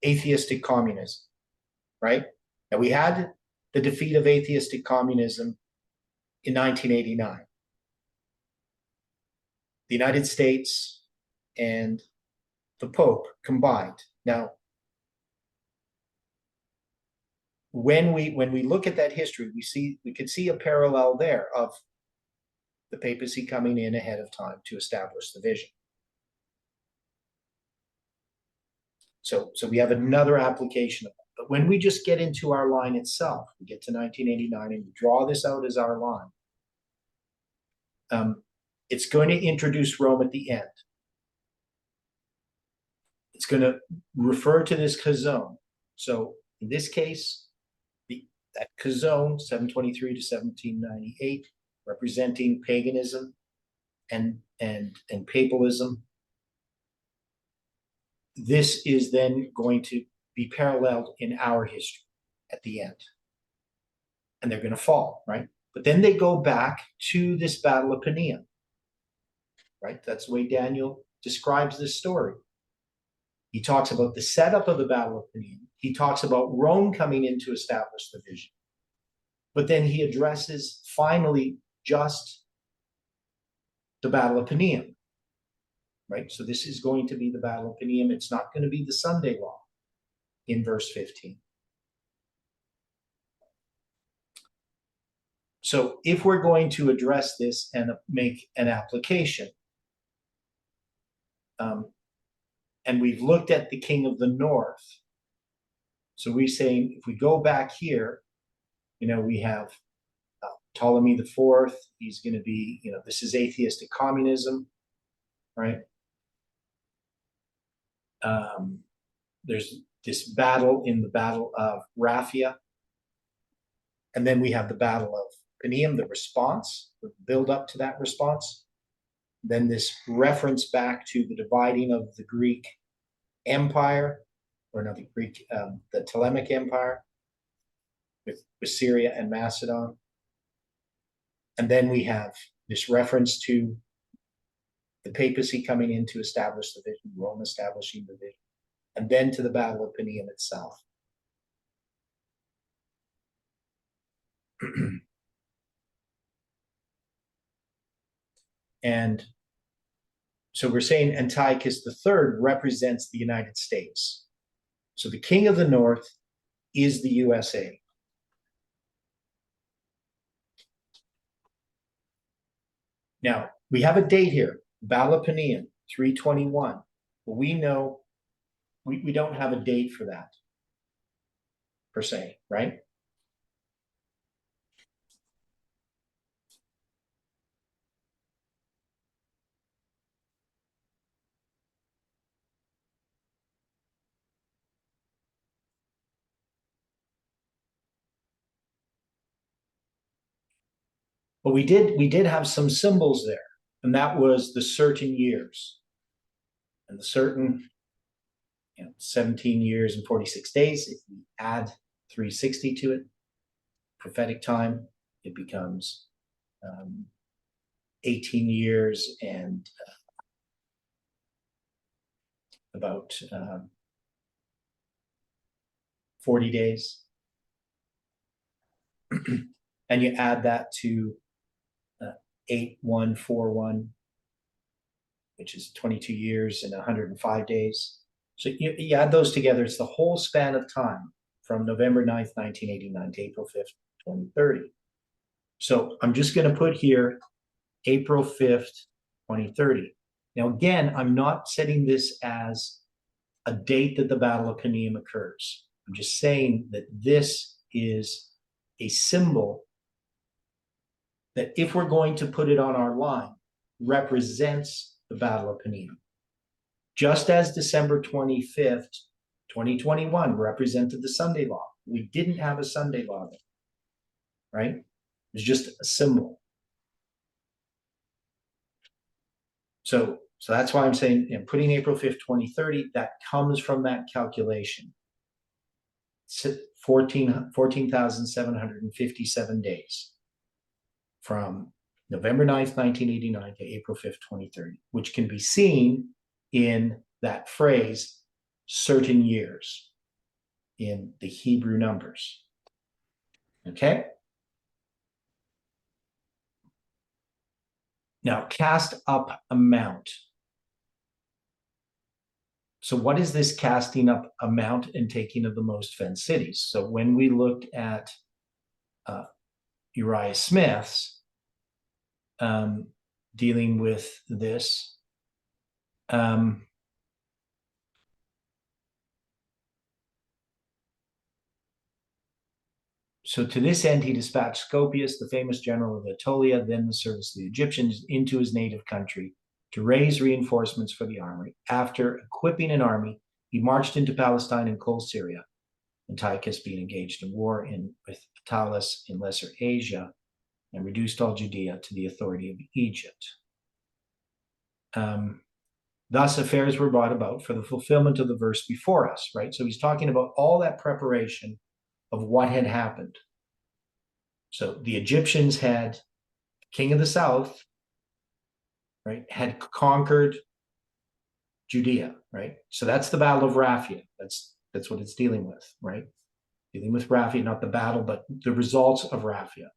atheistic communism, right? Now we had the defeat of atheistic communism in 1989. The United States and the Pope combined. Now, when we look at that history, we could see a parallel there of the papacy coming in ahead of time to establish the vision. So we have another application of that. But when we just get into our line itself, we get to 1989 and we draw this out as our line, it's going to introduce Rome at the end. It's going to refer to this Kazone. So in this case, that Kazone, 723 to 1798, representing paganism and papalism. This is then going to be paralleled in our history at the end. And they're going to fall, right? But then they go back to this Battle of Panium, right? That's the way Daniel describes this story. He talks about the setup of the Battle of Panium. He talks about Rome coming in to establish the vision. But then he addresses finally just the Battle of Panium, right? So this is going to be the Battle of Panium. It's not going to be the Sunday Law in verse 15. So if we're going to address this and make an application, and we've looked at the king of the north, so we're saying if we go back here, we have Ptolemy the Fourth. He's going to be, this is atheistic communism, right? There's this battle in the Battle of Raphia. And then we have the Battle of Panium, the response, the build up to that response. Then this reference back to the dividing of the Greek Empire, or not the Greek, the Ptolemaic Empire with Syria and Macedon. And then we have this reference to the papacy coming in to establish the vision, Rome establishing the vision, and then to the Battle of Panium itself. And so we're saying Antiochus III represents the United States. So the king of the north is the USA. Now, we have a date here, Battle of Panium, 321. But we know we don't have a date for that, per se, right? But we did have some symbols there, and that was the certain years. And the certain, 17 years and 46 days. If we add 360 to it, prophetic time, it becomes 18 years and about 40 days. And you add that to 8141, which is 22 years and 105 days. So you add those together, it's the whole span of time from November 9th, 1989 to April 5th, 2030. So I'm just going to put here April 5th, 2030. Now, again, I'm not setting this as a date that the Battle of Panium occurs. I'm just saying that this is a symbol that, if we're going to put it on our line, represents the Battle of Panium. Just as December 25th, 2021 represented the Sunday law. We didn't have a Sunday law then, right? It was just a symbol. So that's why I'm saying, putting April 5th, 2030, that comes from that calculation. 14,757 days from November 9th, 1989 to April 5th, 2030, which can be seen in that phrase, certain years, in the Hebrew numbers. Okay? Now, cast up amount. So what is this casting up amount and taking of the most fenced cities? So when we looked at Uriah Smith's dealing with this, so to this end, he dispatched Scopius, the famous general of Aetolia, then the service of the Egyptians, into his native country to raise reinforcements for the army. After equipping an army, he marched into Palestine and Coal Syria, Antiochus being engaged in war with Attalus in Lesser Asia, and reduced all Judea to the authority of Egypt. Thus, affairs were brought about for the fulfillment of the verse before us, right? So he's talking about all that preparation of what had happened. So the Egyptians had king of the south, right, had conquered Judea, right? So that's the Battle of Raphia. That's what it's dealing with, right? Dealing with Raphia, not the battle, but the results of Raphia.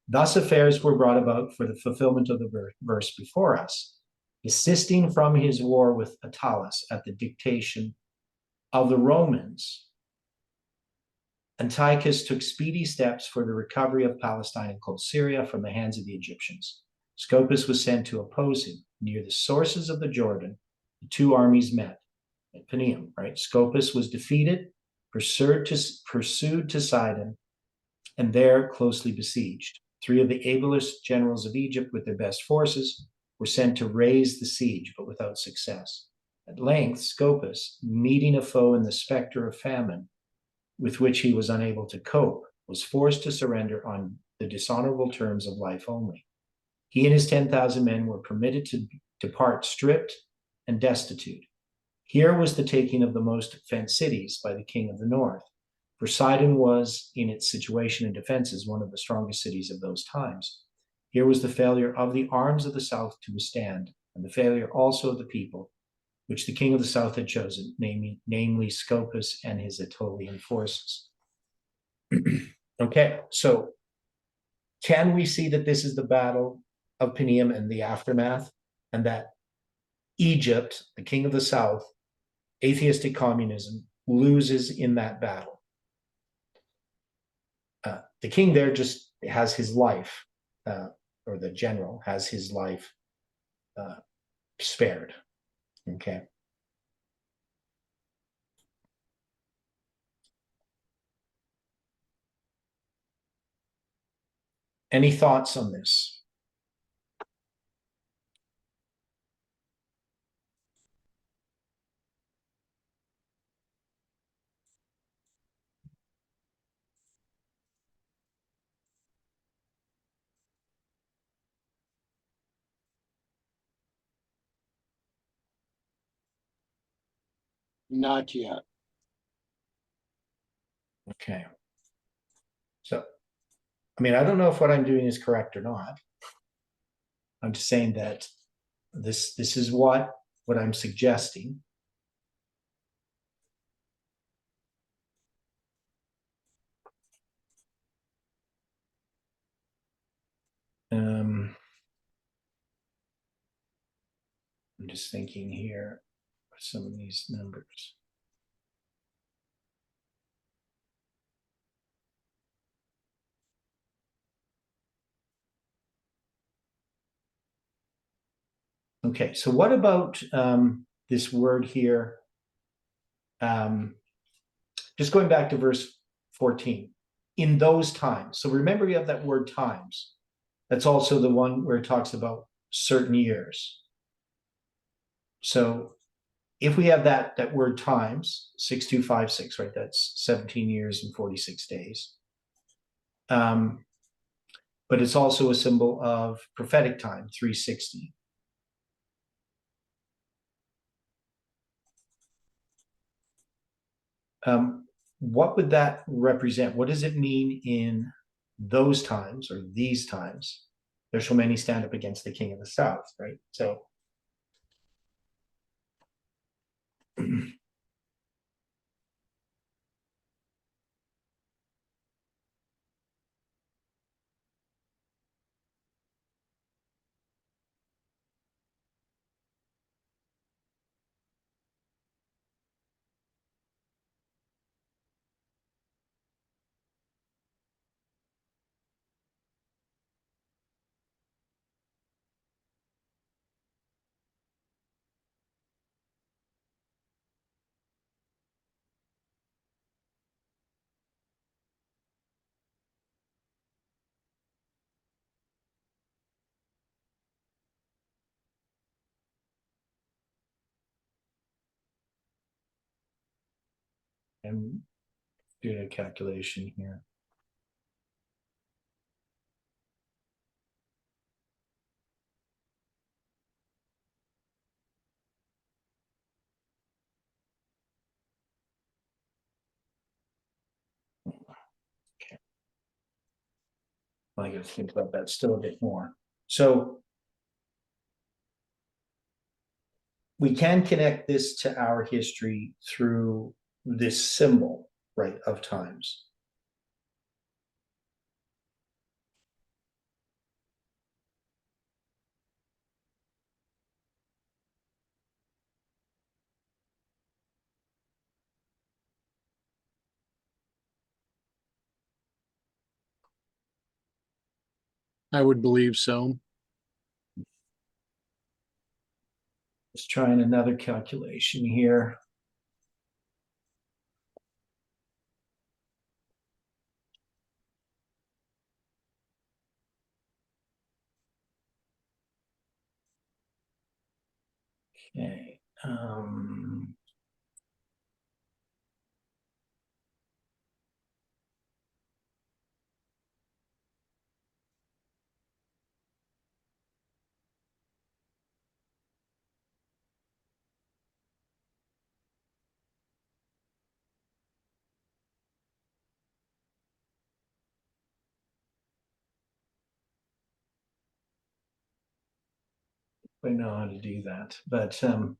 Thus affairs were brought about for the fulfillment of the verse before us, desisting from his war with Attalus at the dictation of the Romans. Antiochus took speedy steps for the recovery of Palestine and Coal Syria from the hands of the Egyptians. Scopas was sent to oppose him. Near the sources of the Jordan, the two armies met at Panium, right? Scopas was defeated, pursued to Sidon, and there closely besieged. 3 of the ablest generals of Egypt with their best forces were sent to raise the siege, but without success. At length, Scopas, meeting a foe in the specter of famine, with which he was unable to cope, was forced to surrender on the dishonorable terms of life only. He and his 10,000 men were permitted to depart stripped and destitute. Here was the taking of the most fenced cities by the king of the north, for Sidon was, in its situation and defenses, one of the strongest cities of those times. Here was the failure of the arms of the south to withstand, and the failure also of the people, which the king of the south had chosen, namely Scopas and his Aetolian forces. Okay, so can we see that this is the Battle of Panium and the aftermath, and that Egypt, the king of the south, atheistic communism, loses in that battle? The king there just has his life, or the general has his life spared. Okay. Any thoughts on this? Not yet. Okay. So, I mean, I don't know if what I'm doing is correct or not. I'm just saying that this is what I'm suggesting. I'm just thinking here for some of these numbers. Okay, so what about this word here? Just going back to verse 14, in those times. So remember, you have that word times. That's also the one where it talks about certain years. So if we have that word times, 6256, right? That's 17 years and 46 days. But it's also a symbol of prophetic time, 360. What would that represent? What does it mean in those times or these times? There shall many stand up against the king of the south, right? So I'm doing a calculation here. Okay. I got to think about that still a bit more. So we can connect this to our history through this symbol, right, of times. I would believe so. Let's try another calculation here. Okay. I know how to do that, but so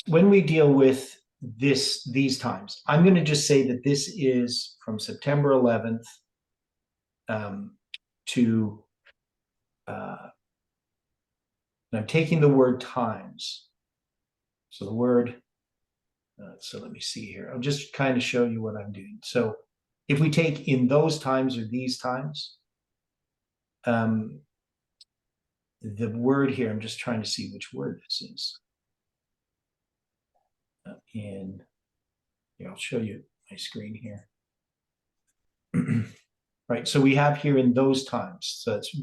when we deal with these times, I'm going to just say that this is from September 11th to I'm taking the word times. So the word, so let me see here. I'll just kind of show you what I'm doing. So if we take in those times or these times, the word here, I'm just trying to see which word this is. In here, I'll show you my screen here. Right, so we have here in those times. So it's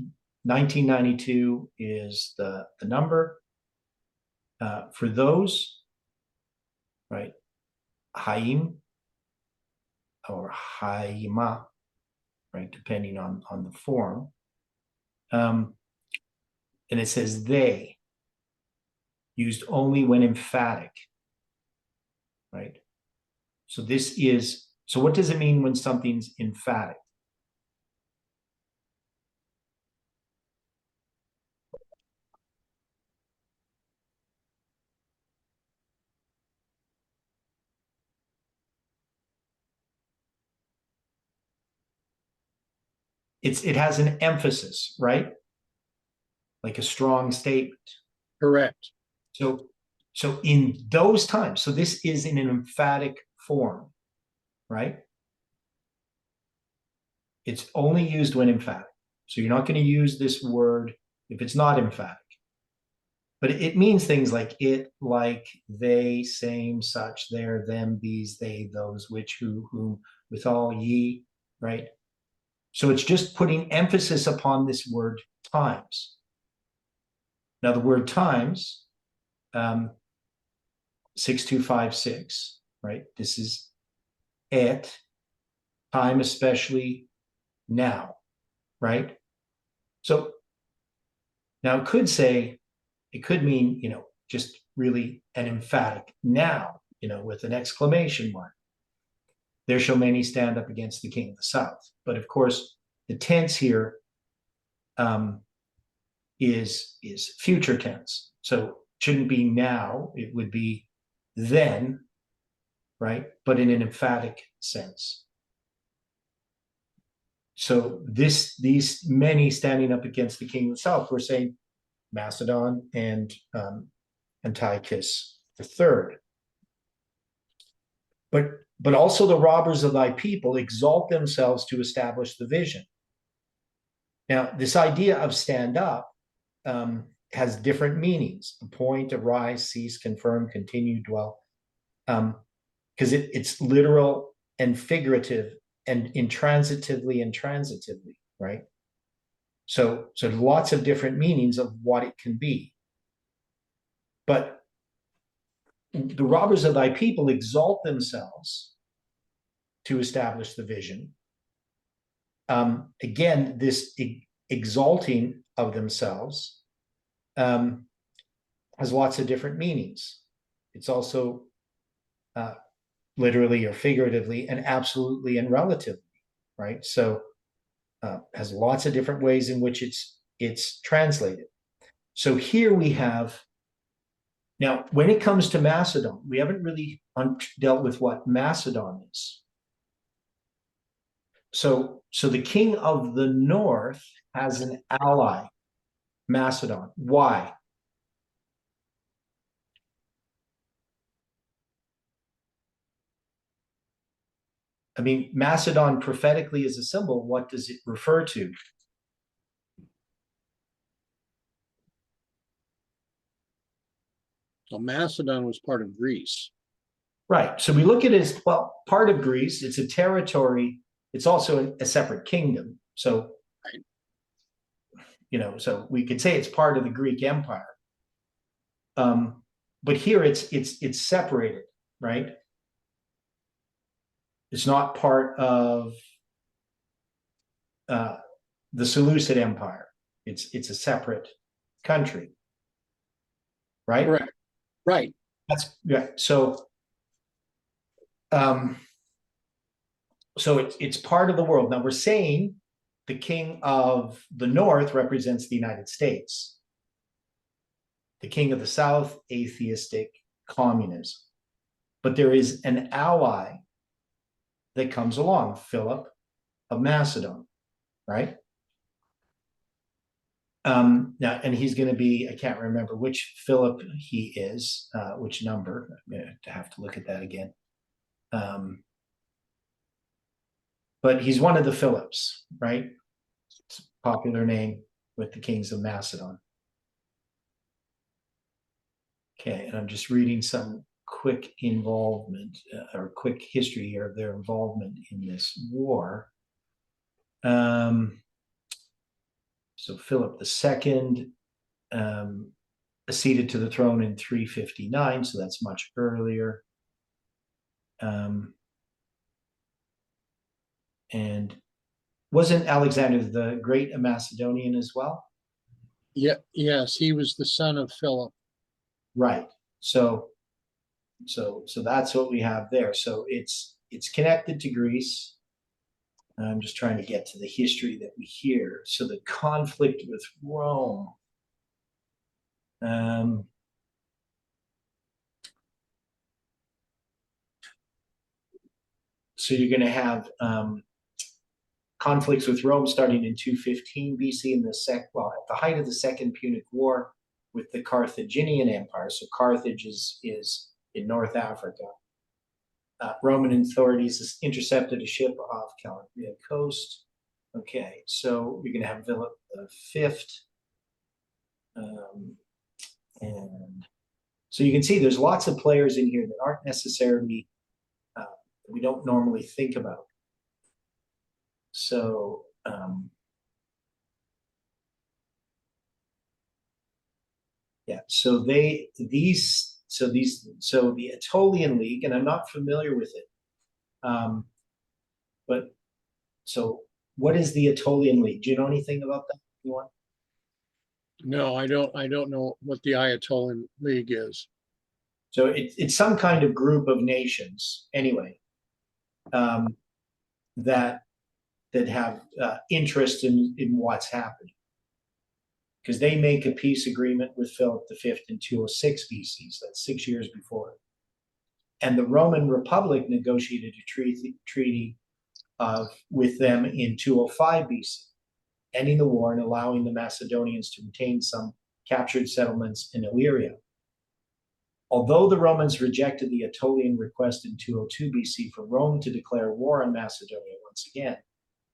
1992 is the number. For those, right, Haim or Haima, right, depending on the form. And it says they, used only when emphatic, right? So this is, so what does it mean when something's emphatic? it has an emphasis, right? Like a strong statement. Correct. So in those times, so this is in an emphatic form, right? It's only used when emphatic. So you're not going to use this word if it's not emphatic. But it means things like it, like, they, same, such, their, them, these, they, those, which, who, whom, withal, ye, right? So it's just putting emphasis upon this word times. Now the word times, 6256, right? This is at, time especially, now, right? So now it could say, it could mean, just really an emphatic now, with an exclamation mark. There shall many stand up against the king of the south. But of course, the tense here is future tense. So it shouldn't be now, it would be then, right? But in an emphatic sense. So these many standing up against the king of the south, we're saying Macedon and Antiochus III. But also the robbers of thy people exalt themselves to establish the vision. Now, this idea of stand up has different meanings: appoint, arise, cease, confirm, continue, dwell. Because it's literal and figurative and intransitively, right? So lots of different meanings of what it can be. But the robbers of thy people exalt themselves to establish the vision. Again, this exalting of themselves has lots of different meanings. It's also literally or figuratively and absolutely and relatively, right? So has lots of different ways in which it's translated. So here we have, now when it comes to Macedon, we haven't really dealt with what Macedon is. So the king of the north has an ally, Macedon. Why? I mean, Macedon prophetically is a symbol. What does it refer to? So Macedon was part of Greece. Right. So we look at it as, well, part of Greece. It's a territory. It's also a separate kingdom. So, so we could say it's part of the Greek Empire. But here it's separated, right? It's not part of the Seleucid Empire. It's a separate country, right? Correct. Right. That's yeah. So it's part of the world. Now we're saying the king of the north represents the United States. The king of the south, atheistic communism. But there is an ally that comes along, Philip of Macedon, right? Now, and he's going to be, I can't remember which Philip he is, which number. I'm going to have to look at that again. But he's one of the Philips, right? It's a popular name with the kings of Macedon. Okay, and I'm just reading some quick involvement or quick history here of their involvement in this war. So Philip II acceded to the throne in 359, so that's much earlier. And wasn't Alexander the Great a Macedonian as well? Yeah. Yes, he was the son of Philip. Right. So that's what we have there. So it's connected to Greece. I'm just trying to get to the history that we hear. So the conflict with Rome. So you're going to have conflicts with Rome starting in 215 BC at the height of the Second Punic War with the Carthaginian Empire. So Carthage is in North Africa. Roman authorities intercepted a ship off Calabria coast. Okay, so you're going to have Philip V. And so you can see there's lots of players in here that aren't necessarily, we don't normally think about. So, yeah, so the Aetolian League, and I'm not familiar with it. But so what is the Aetolian League? Do you know anything about that? Anyone? No, I don't know what the Ayatollah League is. So it's some kind of group of nations, anyway, that have interest in what's happening, because they make a peace agreement with Philip V in 206 BC. So that's 6 years before. And the Roman Republic negotiated a treaty with them in 205 BC, ending the war and allowing the Macedonians to retain some captured settlements in Illyria. Although the Romans rejected the Aetolian request in 202 BC for Rome to declare war on Macedonia once again,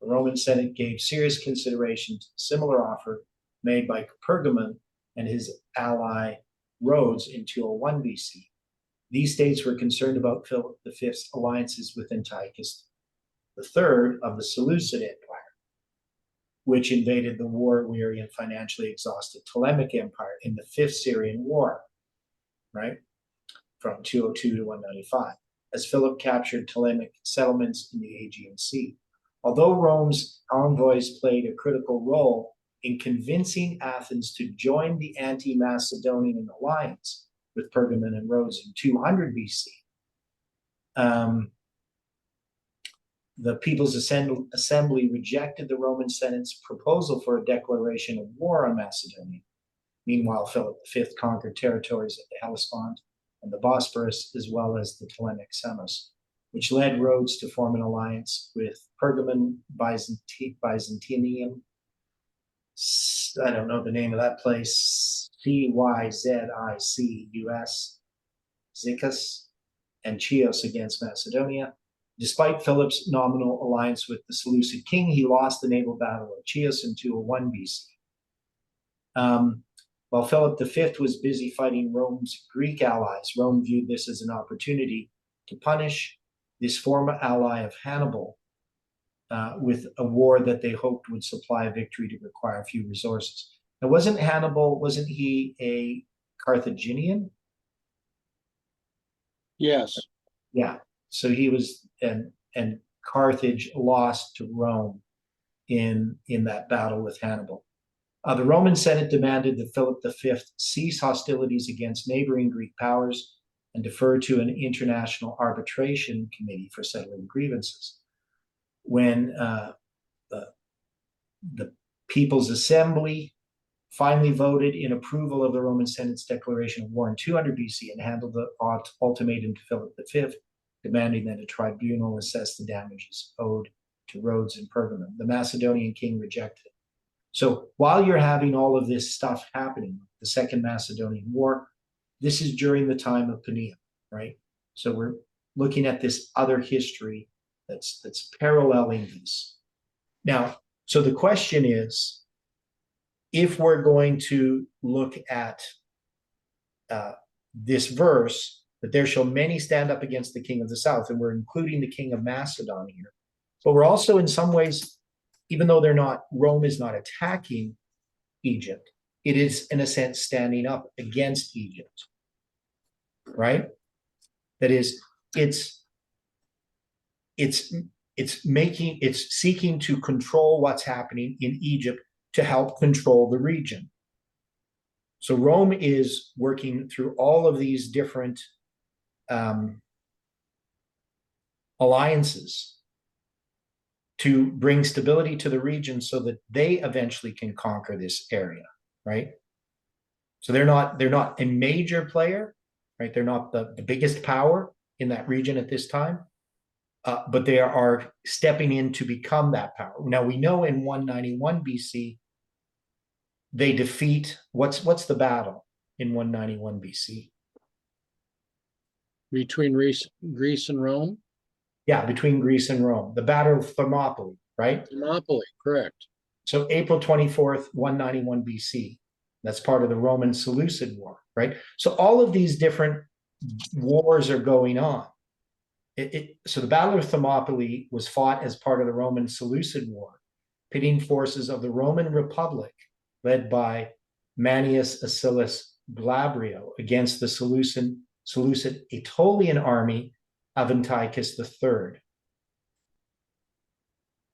the Roman Senate gave serious consideration to the similar offer made by Pergamon and his ally Rhodes in 201 BC. These states were concerned about Philip V's alliances with Antiochus III of the Seleucid Empire, which invaded the war-weary and financially exhausted Ptolemaic Empire in the Fifth Syrian War, right, from 202 to 195, as Philip captured Ptolemaic settlements in the Aegean Sea. Although Rome's envoys played a critical role in convincing Athens to join the anti-Macedonian alliance with Pergamon and Rhodes in 200 BC, the People's Assembly rejected the Roman Senate's proposal for a declaration of war on Macedonia. Meanwhile, Philip V conquered territories at the Hellespont and the Bosporus, as well as the Ptolemaic Samos, which led Rhodes to form an alliance with Pergamon, Byzantium, I don't know the name of that place, Cyzicus, Zicus, and Chios against Macedonia. Despite Philip's nominal alliance with the Seleucid king, he lost the naval battle of Chios in 201 BC. While Philip V was busy fighting Rome's Greek allies, Rome viewed this as an opportunity to punish this former ally of Hannibal with a war that they hoped would supply a victory to require few resources. Now, wasn't he a Carthaginian? Yes. Yeah. So he was, and Carthage lost to Rome in that battle with Hannibal. The Roman Senate demanded that Philip V cease hostilities against neighboring Greek powers and defer to an international arbitration committee for settling grievances. When the People's Assembly finally voted in approval of the Roman Senate's declaration of war in 200 BC and handed the ultimatum to Philip V, demanding that a tribunal assess the damages owed to Rhodes and Pergamon, the Macedonian king rejected it. So while you're having all of this stuff happening, the Second Macedonian War, this is during the time of Panium, right? So we're looking at this other history that's paralleling this. Now, so the question is, if we're going to look at this verse, that there shall many stand up against the king of the south, and we're including the king of Macedon here, but we're also in some ways, even though Rome is not attacking Egypt, it is in a sense standing up against Egypt, right? That is, it's seeking to control what's happening in Egypt to help control the region. So Rome is working through all of these different alliances to bring stability to the region so that they eventually can conquer this area, right? So they're not a major player, right? They're not the biggest power in that region at this time, but they are stepping in to become that power. Now we know in 191 BC, they defeat, what's the battle in 191 BC? Between Greece and Rome? Yeah, between Greece and Rome, the Battle of Thermopylae, right? Thermopylae, correct. So April 24th, 191 BC. That's part of the Roman Seleucid War, right? So all of these different wars are going on. So the Battle of Thermopylae was fought as part of the Roman Seleucid War, pitting forces of the Roman Republic, led by Manius Acilius Glabrio, against the Seleucid Aetolian army of Antiochus III.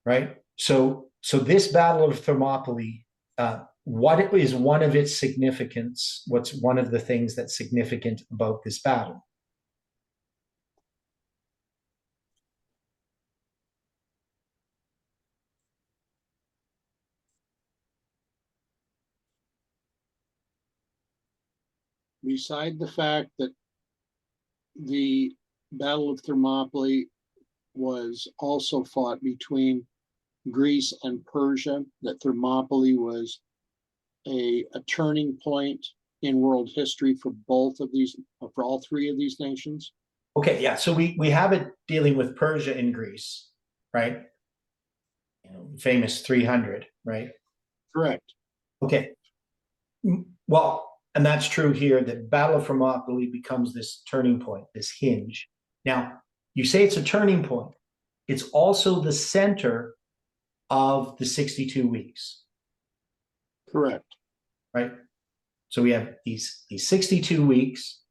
Right? So this Battle of Thermopylae, what is one of its significance? What's one of the things that's significant about this battle? Beside the fact that the Battle of Thermopylae was also fought between Greece and Persia, that Thermopylae was a turning point in world history for both of these, for all three of these nations. Okay, yeah. So we have it dealing with Persia and Greece, right? Famous 300, right? Correct. Okay. Well, and that's true here, that Battle of Thermopylae becomes this turning point, this hinge. Now, you say it's a turning point. It's also the center of the 62 weeks. Correct. Right? So we have these 62 weeks,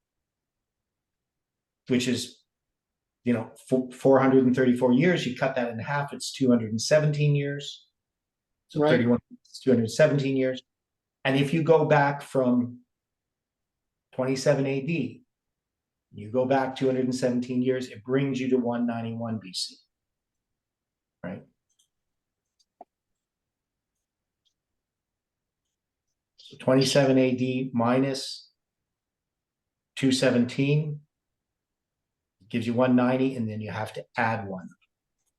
which is, 434 years. You cut that in half, it's 217 years. So right. 31, 217 years. And if you go back from 27 AD, you go back 217 years, it brings you to 191 BC. Right? So 27 AD minus 217 gives you 190, and then you have to add one,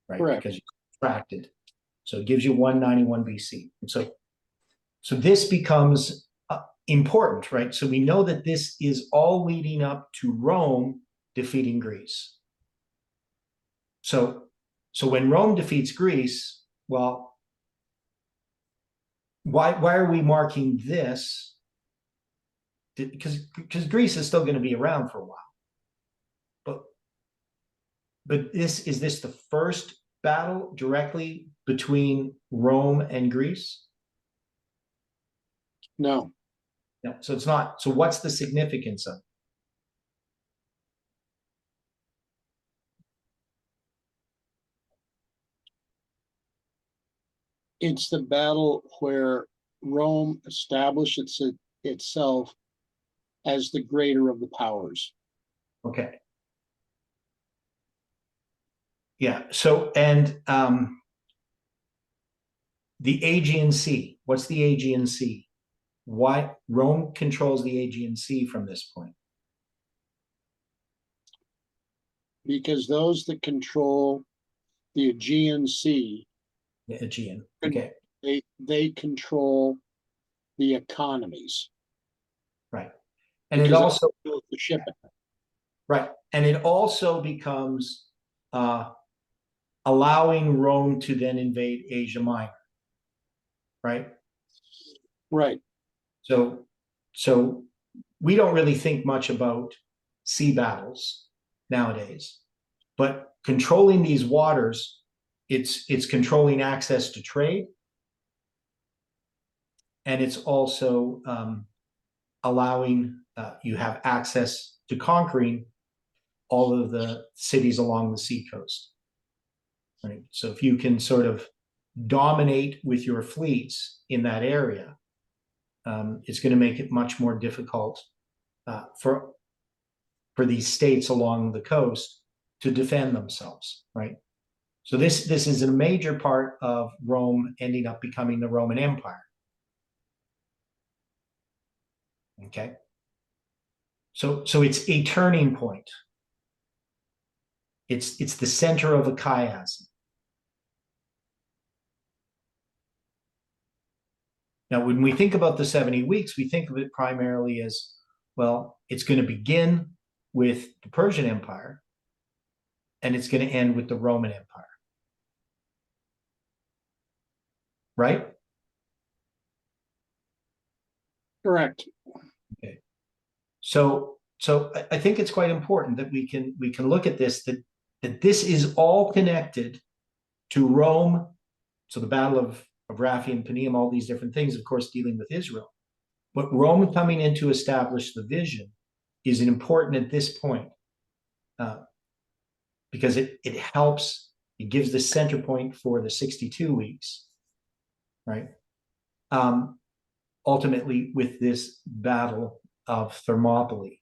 right? Correct. Because you subtracted. So it gives you 191 BC. And so this becomes important, right? So we know that this is all leading up to Rome defeating Greece. So when Rome defeats Greece, well, why are we marking this? Because Greece is still going to be around for a while. But is this the first battle directly between Rome and Greece? No. No, so it's not. So what's the significance of it? It's the battle where Rome established itself as the greater of the powers. Okay. Yeah. So, and the Aegean Sea. What's the Aegean Sea? Why Rome controls the Aegean Sea from this point? Because those that control the Aegean Sea, The Aegean. Okay. they control the economies. Right. And it Because also the shipping. right. And it also becomes allowing Rome to then invade Asia Minor. Right. Right. So we don't really think much about sea battles nowadays, but controlling these waters, it's controlling access to trade, and it's also allowing you have access to conquering all of the cities along the seacoast. Right. So if you can sort of dominate with your fleets in that area, it's going to make it much more difficult for these states along the coast to defend themselves, right? So this is a major part of Rome ending up becoming the Roman Empire. Okay, so it's a turning point. It's the center of a chiasm. Now, when we think about the 70 weeks, we think of it primarily as, well, it's going to begin with the Persian Empire, and it's going to end with the Roman Empire. Right? Correct. Okay. So I think it's quite important that we can look at this, that this is all connected to Rome. So the Battle of Raphi and Panium, all these different things, of course, dealing with Israel. But Rome coming in to establish the vision is important at this point, because it helps, it gives the center point for the 62 weeks, right? Ultimately with this Battle of Thermopylae.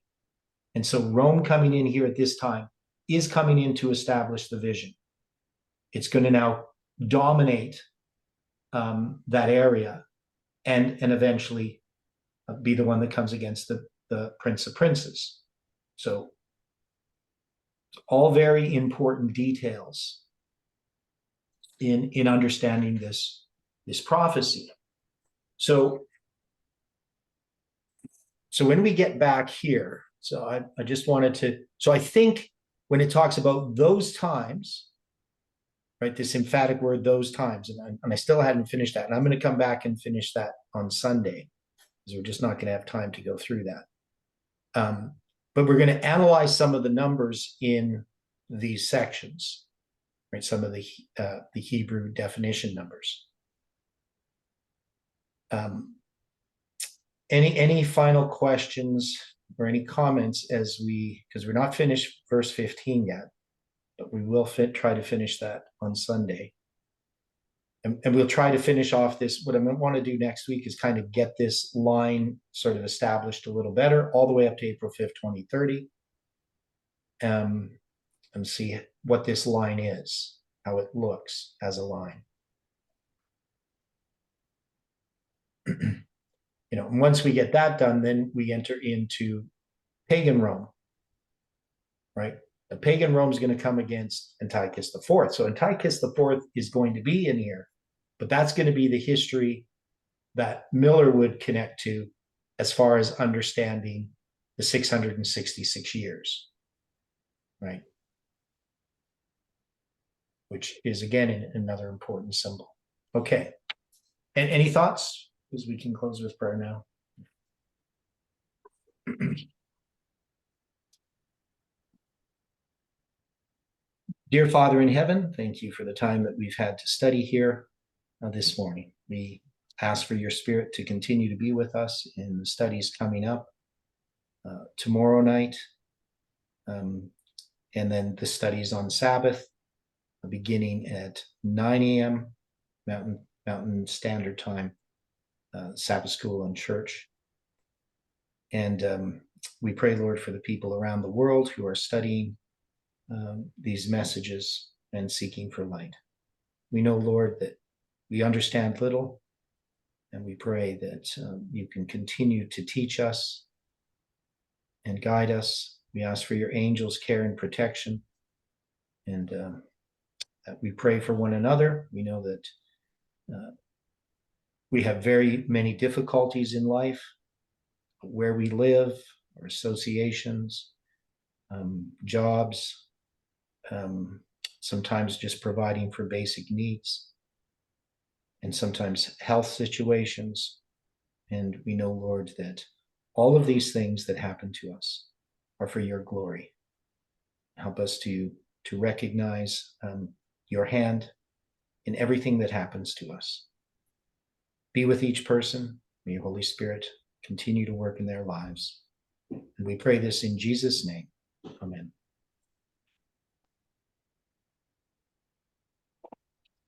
And so Rome coming in here at this time is coming in to establish the vision. It's going to now dominate that area and eventually be the one that comes against the Prince of Princes. So all very important details in understanding this prophecy. So when we get back here, so I just wanted to, so I think when it talks about those times, right, this emphatic word, those times, and I still hadn't finished that, and I'm going to come back and finish that on Sunday, because we're just not going to have time to go through that. But we're going to analyze some of the numbers in these sections, right? Some of the Hebrew definition numbers. Any final questions or any comments as because we're not finished verse 15 yet, but we will try to finish that on Sunday. And we'll try to finish off this. What I want to do next week is kind of get this line sort of established a little better, all the way up to April 5th, 2030. And see what this line is, how it looks as a line. You know, and once we get that done, then we enter into pagan Rome, right? The pagan Rome is going to come against Antiochus IV. So Antiochus IV is going to be in here, but that's going to be the history that Miller would connect to as far as understanding the 666 years, right? Which is, again, another important symbol. Okay. And any thoughts? Because we can close with prayer now. Dear Father in heaven, thank you for the time that we've had to study here this morning. We ask for your Spirit to continue to be with us in the studies coming up tomorrow night, and then the studies on Sabbath, beginning at 9 a.m. Mountain Standard Time, Sabbath school and church. And we pray, Lord, for the people around the world who are studying these messages and seeking for light. We know, Lord, that we understand little, and we pray that you can continue to teach us and guide us. We ask for your angels' care and protection, and that we pray for one another. We know that we have very many difficulties in life, where we live, our associations, jobs, sometimes just providing for basic needs, and sometimes health situations. And we know, Lord, that all of these things that happen to us are for your glory. Help us to recognize your hand in everything that happens to us. Be with each person. May your Holy Spirit continue to work in their lives. And we pray this in Jesus' name. Amen.